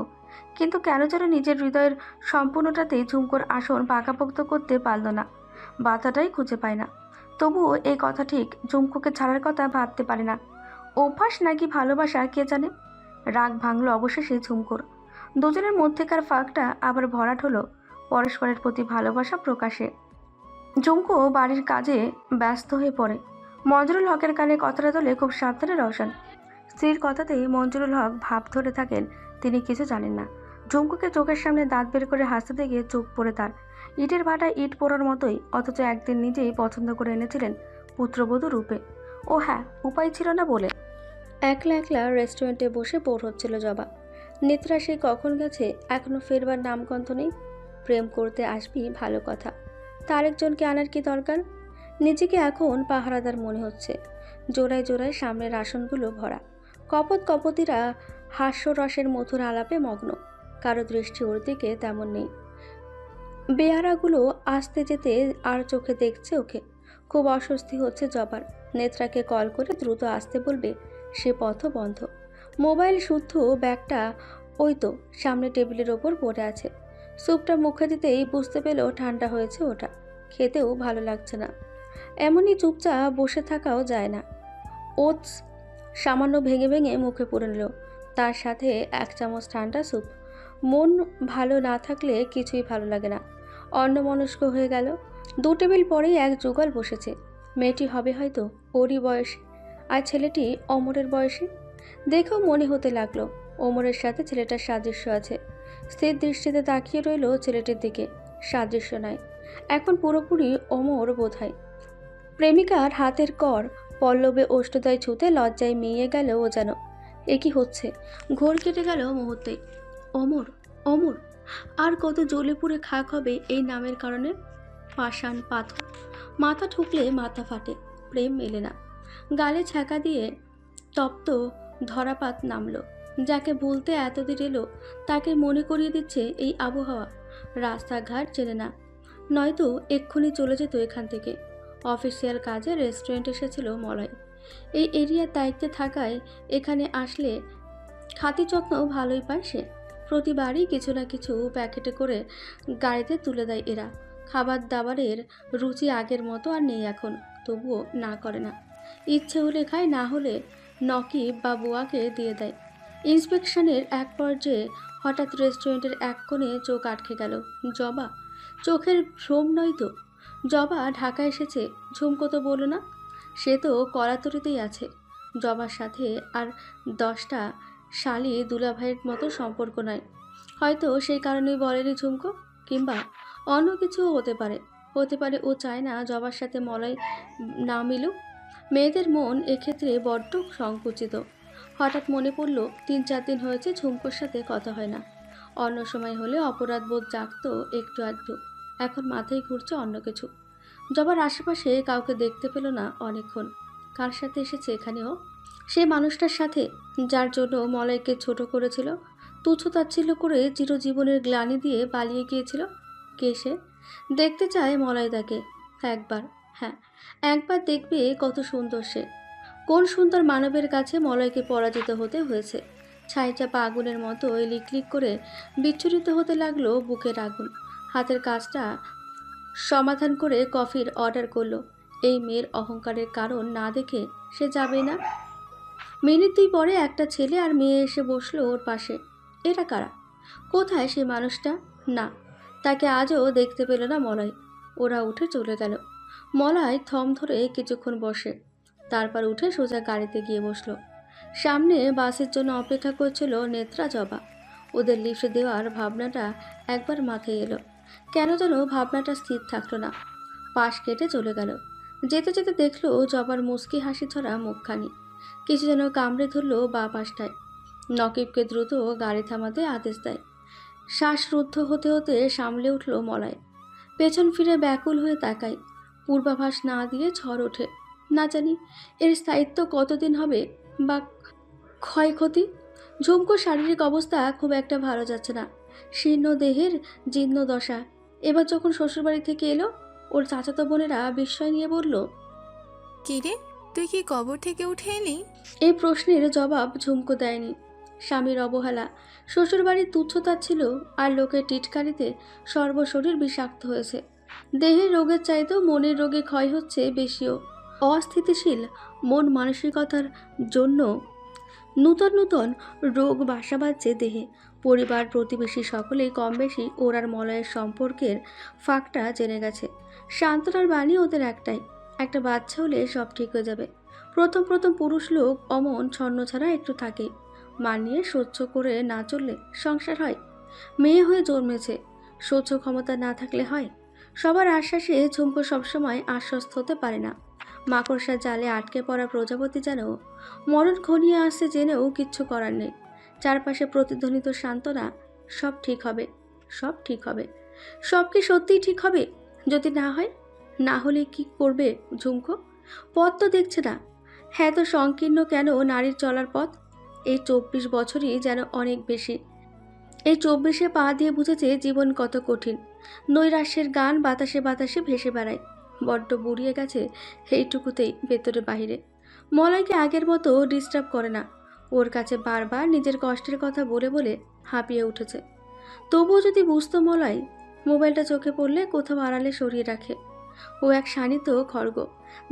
B: কিন্তু কেন যেন নিজের হৃদয়ের সম্পূর্ণটাতেই ঝুমকোর আসন পাকাপোক্ত করতে পারল না, বাধাটাই খুঁজে পায় না। তবুও এই কথা ঠিক, ঝুমকোকে ছাড়ার কথা ভাবতে পারে না। অভ্যাস নাকি ভালোবাসা কে জানে। রাগ ভাঙল অবশেষে ঝুমকোর। দুজনের মধ্যেকার ফাঁকটা আবার ভরাট হলো পরস্পরের প্রতি ভালোবাসা প্রকাশে। ঝুমকো বাড়ির কাজে ব্যস্ত হয়ে পড়ে। মঞ্জুরুল হকের কানে কথাটা তোলে খুব সাবধানে রওশন। স্ত্রীর কথাতেই মঞ্জুরুল হক ভাব ধরে থাকেন তিনি কিছু জানেন না। ঝুমকোকে চোখের সামনে দাঁত বের করে হাসতে দেখে চোখ পড়ে তার। ইটের ভাটায় ইট পোড়ার মতোই, অথচ একদিন নিজেই পছন্দ করে এনেছিলেন পুত্রবধূ রূপে। ও হ্যাঁ, উপায় ছিল না বলে একলা একলা রেস্টুরেন্টে বসে বোর হচ্ছিল জবা। নেত্রা সে কখন গেছে, এখনো ফেরবার নামগন্ধ নেই। প্রেম করতে আসবি ভালো কথা, তার একজনকে আনার কি দরকার। নিজেকে এখন পাহারাদার মনে হচ্ছে। জোড়ায় জোড়ায় সামনের আসনগুলো ভরা। কপত কপতিরা হাস্যরসের মধুর আলাপে মগ্ন, কারো দৃষ্টি ওর দিকে তেমন নেই। বেয়ারাগুলো আসতে যেতে আর চোখে দেখছে ওকে। খুব অস্বস্তি হচ্ছে জবার। নেত্রাকে কল করে দ্রুত আসতে বলবে, সে পথ বন্ধ। মোবাইল শুদ্ধ ব্যাগটা ওই তো সামনে টেবিলের ওপর পড়ে আছে। স্যুপটা মুখে দিতেই বুঝতে পেলেও ঠান্ডা হয়েছে ওটা, খেতেও ভালো লাগছে না। এমনই চুপচাপ বসে থাকাও যায় না। ওটস সামান্য ভেঙে ভেঙে মুখে পুরে নিল, তার সাথে 1 চামচ ঠান্ডা স্যুপ। মন ভালো না থাকলে কিছুই ভালো লাগে না। অন্যমনস্ক হয়ে গেল। 2 টেবিল পরেই এক যুগল বসেছে। মেয়েটি হবে হয়তো ওরই বয়সী, আর ছেলেটি অমরের বয়সী। দেখেও মনে হতে লাগলো ওমরের সাথে ছেলেটার সাদৃশ্য আছে। স্থির দৃষ্টিতে তাকিয়ে রইল ছেলেটির দিকে। সাদৃশ্য নয়, এখন পুরোপুরি অমর বোধহয়। প্রেমিকার হাতের কর পল্লবে ওষ্ঠদয় ছুঁতে লজ্জায় মিয়ে গেল ও যেন। এ কি হচ্ছে? ঘোর কেটে গেল মুহূর্তে। অমর, অমর, আর কত জ্বলে পুড়ে খাক হবে এই নামের কারণে। পাষাণ পাথর, মাথা ঠুকলে মাথা ফাটে, প্রেম মেলে না। গালে ছ্যাঁকা দিয়ে তপ্ত ধরাপাত নামলো। যাকে ভুলতে এতদিন এলো তাকে মনে করিয়ে দিচ্ছে এই আবহাওয়া। রাস্তাঘাট চেনে না, নয়তো এক্ষুনি চলে যেত এখান থেকে। অফিসিয়াল কাজে রেস্টুরেন্ট এসেছিল মলয়। এই এরিয়ার দায়িত্বে থাকায় এখানে আসলে খাতি যত্ন ভালোই পায় সে। প্রতিবারই কিছু না কিছু প্যাকেটে করে গাড়িতে তুলে দেয় এরা। খাবার দাবারের রুচি আগের মতো আর নেই এখন, তবুও না করে না। ইচ্ছে হলে খায়, না হলে নকিব বা বুয়াকে দিয়ে দেয়। ইন্সপেকশনের এক পর্যায়ে হঠাৎ রেস্টুরেন্টের এক কোণে চোখ আটকে গেল। জবা, চোখের ভ্রম নয় তো। জবা ঢাকা এসেছে, ঝুমকো তো বলো না। সে তো কলাতরিতেই আছে। জবার সাথে আর 10টা শালি দুলাভাইয়ের মতো সম্পর্ক নয়। হয়তো সেই কারণেই বলেনি ঝুমকো, কিংবা অন্য কিছুও হতে পারে। হতে পারে ও চায় না জবার সাথে মলয় না মিলুক। মেয়েদের মন এক্ষেত্রে বড্ড সংকুচিত। হঠাৎ মনে পড়ল 3-4 দিন হয়েছে ঝুমকোর সাথে কথা হয় না। অন্য সময় হলে অপরাধ বোধ জাগতো একটু আধটু, এখন মাথায় ঘুরছে অন্য কিছু। জবার আশেপাশে কাউকে দেখতে পেল না অনেকক্ষণ। কার সাথে এসেছে এখানেও? সেই মানুষটার সাথে, যার জন্য মলয়কে ছোট করেছিল, তুচ্ছ-তাচ্ছিল্য করে চিরজীবনের গ্লানি দিয়ে পালিয়ে গিয়েছিল। কে সে? দেখতে চায় মলয় তাকে একবার। হ্যাঁ, একবার দেখবে কত সুন্দর সে। কোন সুন্দর মানবের কাছে মলয়কে পরাজিত হতে হয়েছে। ছাইচাপা আগুনের মতো লিকলিক করে বিচ্ছুরিত হতে লাগলো বুকের আগুন। হাতের কাজটা সমাধান করে কফির অর্ডার করলো। এই মেয়ের অহংকারের কারণ না দেখে সে যাবে না। মিনিট 2 পরে একটা ছেলে আর মেয়ে এসে বসলো ওর পাশে। এরা কারা? কোথায় সেই মানুষটা? না, তাকে আজও দেখতে পেল না মলয়। ওরা উঠে চলে গেল। মলয় থম ধরে কিছুক্ষণ বসে, তারপর উঠে সোজা গাড়িতে গিয়ে বসলো। সামনে বাসের জন্য অপেক্ষা করছিল নেত্রা, জবা। ওদের লিফট দেওয়ার ভাবনাটা একবার মাথায় এলো। কেন যেন ভাবনাটা স্থির থাকলো না, পাশ কেটে চলে গেল। যেতে যেতে দেখলো জবার মুচকি হাসি ধরা মুখখানি। কিছু যেন কামড়ে ধরলো বা পাশটায়। নকিবকে দ্রুত গাড়ি থামাতে আদেশ দেয়। শ্বাসরুদ্ধ হতে হতে সামলে উঠল মলয়। পেছন ফিরে ব্যাকুল হয়ে তাকায়। পূর্বাভাস না দিয়ে ঝড় ওঠে। না জানি এর স্থায়িত্ব কতদিন হবে বা ক্ষয়ক্ষতি। ঝুমকোর শারীরিক অবস্থা খুব একটা ভালো যাচ্ছে না। শীর্ণ দেহের জীর্ণ দশা। এবার যখন শ্বশুরবাড়ি থেকে এলো, ওর চাচাতো বোনেরা বিস্ময় নিয়ে বলল,
C: কি রে,
F: তুই কি কবর থেকে উঠে এলি?
B: এই প্রশ্নের জবাব ঝুমকো দেয়নি। স্বামীর অবহেলা, শ্বশুরবাড়ির তুচ্ছতাচ্ছিল আর লোকের টিটকারিতে সর্বশরীর বিষাক্ত হয়েছে। দেহের রোগের চাইতেও মনের রোগে ক্ষয় হচ্ছে বেশিও। অস্থিতিশীল মন মানসিকতার জন্য নূতন নূতন রোগ বাসা বাঁধছে দেহে। পরিবার প্রতিবেশী সকলেই কম বেশি ওর আর মলয়ের সম্পর্কের ফাঁকটা জেনে গেছে। সান্ত্বনার বাণী ওদের একটাই, একটা বাচ্চা হলে সব ঠিক হয়ে যাবে। প্রথম প্রথম পুরুষ লোক অমন ছন্ন ছাড়া একটু থাকে। মানিয়ে সহ্য করে না চললে সংসার হয়? মেয়ে হয়ে জন্মেছে, সহ্য ক্ষমতা না থাকলে হয়? সবার আশ্বাসে ঝুমকো সবসময় আশ্বস্ত হতে পারে না। মাকড়সার জালে আটকে পড়া প্রজাপতি যেন মরণ ঘনিয়ে আসছে জেনেও কিচ্ছু করার নেই। চারপাশে প্রতিধ্বনিত সান্ত্বনা, সব ঠিক হবে, সব ঠিক হবে। সব কি সত্যিই ঠিক হবে? যদি না হয়, না হলে কি করবে ঝুমকো? পথ তো দেখছে না। হ্যাঁ, তো সংকীর্ণ কেন নারীর চলার পথ? এই 24 বছরই যেন অনেক বেশি। এই 24-এ পা দিয়ে বুঝেছে জীবন কত কঠিন। নৈরাশ্যের গান বাতাসে বাতাসে ভেসে বেড়ায়। বড্ড বুড়িয়ে গেছে এইটুকুতেই, ভেতরে বাহিরে। মলয়কে আগের মতো ডিস্টার্ব করে না। ওর কাছে বারবার নিজের কষ্টের কথা বলে বলে হাঁপিয়ে উঠেছে। তবুও যদি বুঝতো মলয়, মোবাইলটা চোখে পড়লে কোথাও আড়ালে সরিয়ে রাখে। ও এক শানিত খড়গ,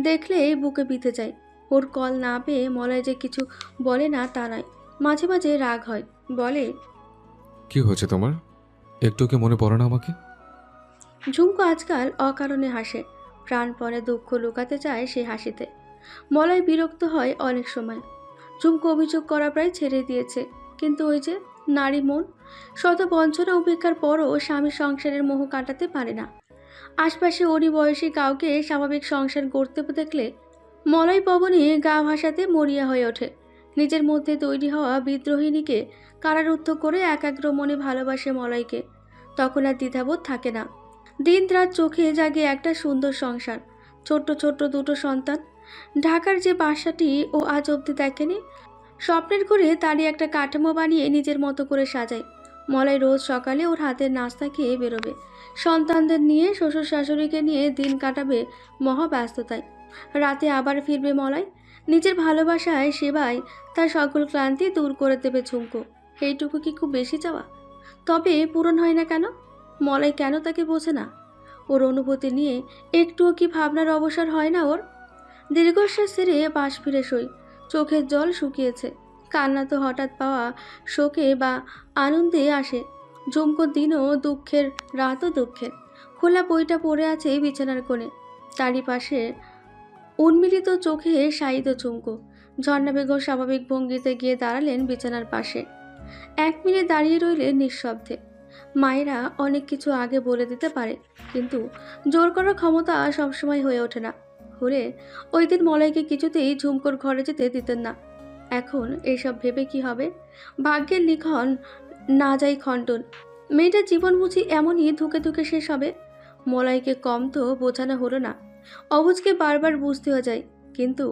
B: দেখলেই বুকে বিঁধে যায়। ওর কল না পেয়ে মলয় যে কিছু বলে না তা নয়, মাঝে মাঝে রাগ হয়। বলে,
E: কি হয়েছে তোমার? একটু কি মনে পড়ে না আমাকে?
B: ঝুমকো আজকাল অকারণে হাসে। প্রাণপণে দুঃখ লুকাতে চায় সে হাসিতে। মলয় বিরক্ত হয় অনেক সময়। ঝুমকো অভিযোগ করা প্রায় ছেড়ে দিয়েছে, কিন্তু ওই যে নারী মন, শত বঞ্চনা উপেক্ষার পরও স্বামী সংসারের মোহ কাটাতে পারে না। আশপাশে ওরই বয়সী কাউকে স্বাভাবিক সংসার করতে দেখলে মলয় পবনে গা ভাসাতে মরিয়া হয়ে ওঠে। নিজের মধ্যে তৈরি হওয়া বিদ্রোহিণীকে কারারুদ্ধ করে একাগ্র মনে ভালোবাসে মলয়কে। তখন আর দ্বিধাবোধ থাকে না। দিন রাত চোখে জাগে একটা সুন্দর সংসার, ছোট্ট ছোট্ট দুটো সন্তান। ঢাকার যে বাসাটি ও আজ অবধি দেখেনি, স্বপ্নের ঘরে তারই একটা কাঠামো বানিয়ে নিজের মতো করে সাজায়। মলয় রোজ সকালে ওর হাতের নাস্তা খেয়ে বেরোবে। সন্তানদের নিয়ে, শ্বশুর শাশুড়িকে নিয়ে দিন কাটাবে মহা ব্যস্ততায়। রাতে আবার ফিরবে মলয়। নিজের ভালোবাসায় সেবায় তার সকল ক্লান্তি দূর করে দেবে ঝুমকো। এইটুকু কি খুব বেশি চাওয়া? তবে পূরণ হয় না কেন? মলয় কেন তাকে বোঝে না? ওর অনুভূতি নিয়ে একটুও কি ভাবনার অবসর হয় না ওর? দীর্ঘশ্বাস ছেড়ে পাশ ফিরে সই। চোখের জল শুকিয়েছে। কান্না তো হঠাৎ পাওয়া শোকে বা আনন্দে আসে। ঝুমকো দিনও দুঃখের, রাতও দুঃখের। খোলা বইটা পড়ে আছে বিছানার কোণে, তারই পাশে উন্মিলিত চোখে শায়িত ঝুমকো। ঝর্ণা বেগম স্বাভাবিক ভঙ্গিতে গিয়ে দাঁড়ালেন বিছানার পাশে। 1 মিনিট দাঁড়িয়ে রইলেন নিঃশব্দে। মায়েরা অনেক কিছু আগে বলে দিতে পারে, কিন্তু জোর করার ক্ষমতা সবসময় হয়ে ওঠে না। হলে ওই দিন মলয়কে কিছুতেই ঝুমকোর ঘরে যেতে দিতেন না। এখন এইসব ভেবে কি হবে? ভাগ্যের লিখন না যাই খণ্ডন। মেয়েটার জীবন বুঝি এমনই ধুকে ধুকে শেষ হবে? মলয়কে কম তো বোঝানো হলো না। অবুঝকে বারবার বুঝতেও যায়, কিন্তু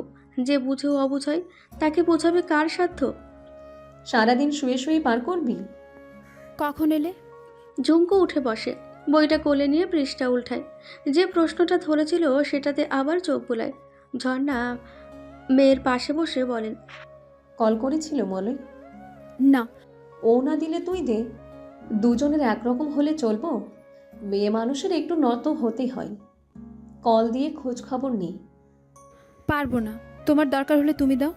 B: যে বুঝেও অবুঝ হয়, তাকে বোঝাবে কার সাধ্য?
I: সারাদিন শুয়ে শুয়ে পার করবি?
F: কখন এলে?
B: ঝুমকো উঠে বসে, বইটা কোলে নিয়ে পৃষ্ঠা উল্টায়। যে প্রশ্নটা ধরেছিল সেটাতে আবার চোখ বোলায়। ঝর্ণা মেয়ের পাশে বসে বলেন,
I: কল করেছিল মলয়?
F: না।
I: ও না দিলে তুই দে। দুজনের একরকম হলে চলবো? মেয়ে মানুষের একটু নত হতেই হয়। কল দিয়ে খোঁজ খবর নেই।
F: পারবো না, তোমার দরকার হলে তুমি দাও।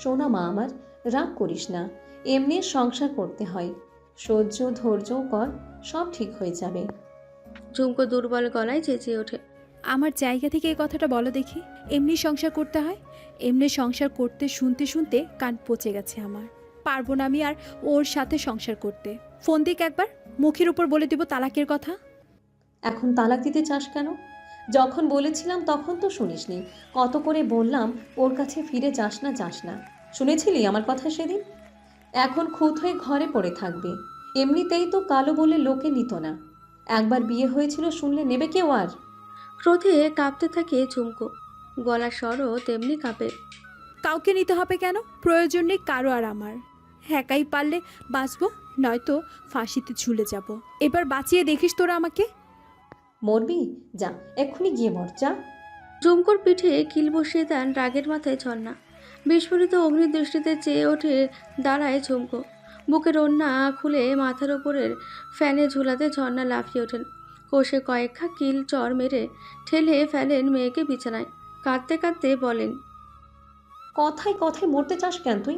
I: শোনা মা আমার, রাগ করিস না। এমনি সংসার করতে হয়, সহ্য ধৈর্য কর, সব ঠিক হয়ে যাবে।
B: ঝুমকো দুর্বল গলায় চেঁচিয়ে ওঠে,
F: আমার জায়গা থেকে এই কথাটা বলো দেখি। এমনি সংসার করতে হয়? এমনি সংসার করতে শুনতে শুনতে কান পচে গেছে আমার। পারবো না আমি আর ওর সাথে সংসার করতে। ফোন দিক একবার, মুখের উপর বলে দিব তালাকের কথা।
I: এখন তালাক দিতে চাস কেন? যখন বলেছিলাম তখন তো শুনিসনি। কত করে বললাম ওর কাছে ফিরে যাস না, যাস না। শুনেছিলি আমার কথা সেদিন? এখন খুঁত হয়ে ঘরে পড়ে থাকবে। এমনিতেই তো কালো বলে লোকে নিত না। একবার বিয়ে হয়েছিল শুনলে নেবে কেউ আর?
B: ক্রোধে কাঁপতে থাকে ঝুমকো, গলার স্বরও তেমনি কাঁপে।
F: কাউকে নিতে হবে কেন? প্রয়োজন নেই কারো আর আমার। একাই পারলে বাঁচবো, নয়তো ফাঁসিতে ঝুলে যাব। এবার বাঁচিয়ে দেখিস তোরা আমাকে।
I: মরবি? যা, এক্ষুনি গিয়ে মর, যা।
B: ঝুমকোর পিঠে কিল বসিয়ে দেন রাগের মাথায় ঝর্ণা। বিস্ফোরিত অগ্নিদৃষ্টিতে চেয়ে ওঠে দাঁড়ায় ঝুমকো। বুকের ওড়না খুলে মাথার ওপরের ফ্যানে ঝুলাতে ঝর্ণা লাফিয়ে ওঠেন। কষে কয়েকটা কিল চর মেরে ঠেলে ফেলেন মেয়েকে বিছানায়। কাঁদতে কাঁদতে বলেন,
I: কথায় কথায় মরতে চাস কেন তুই?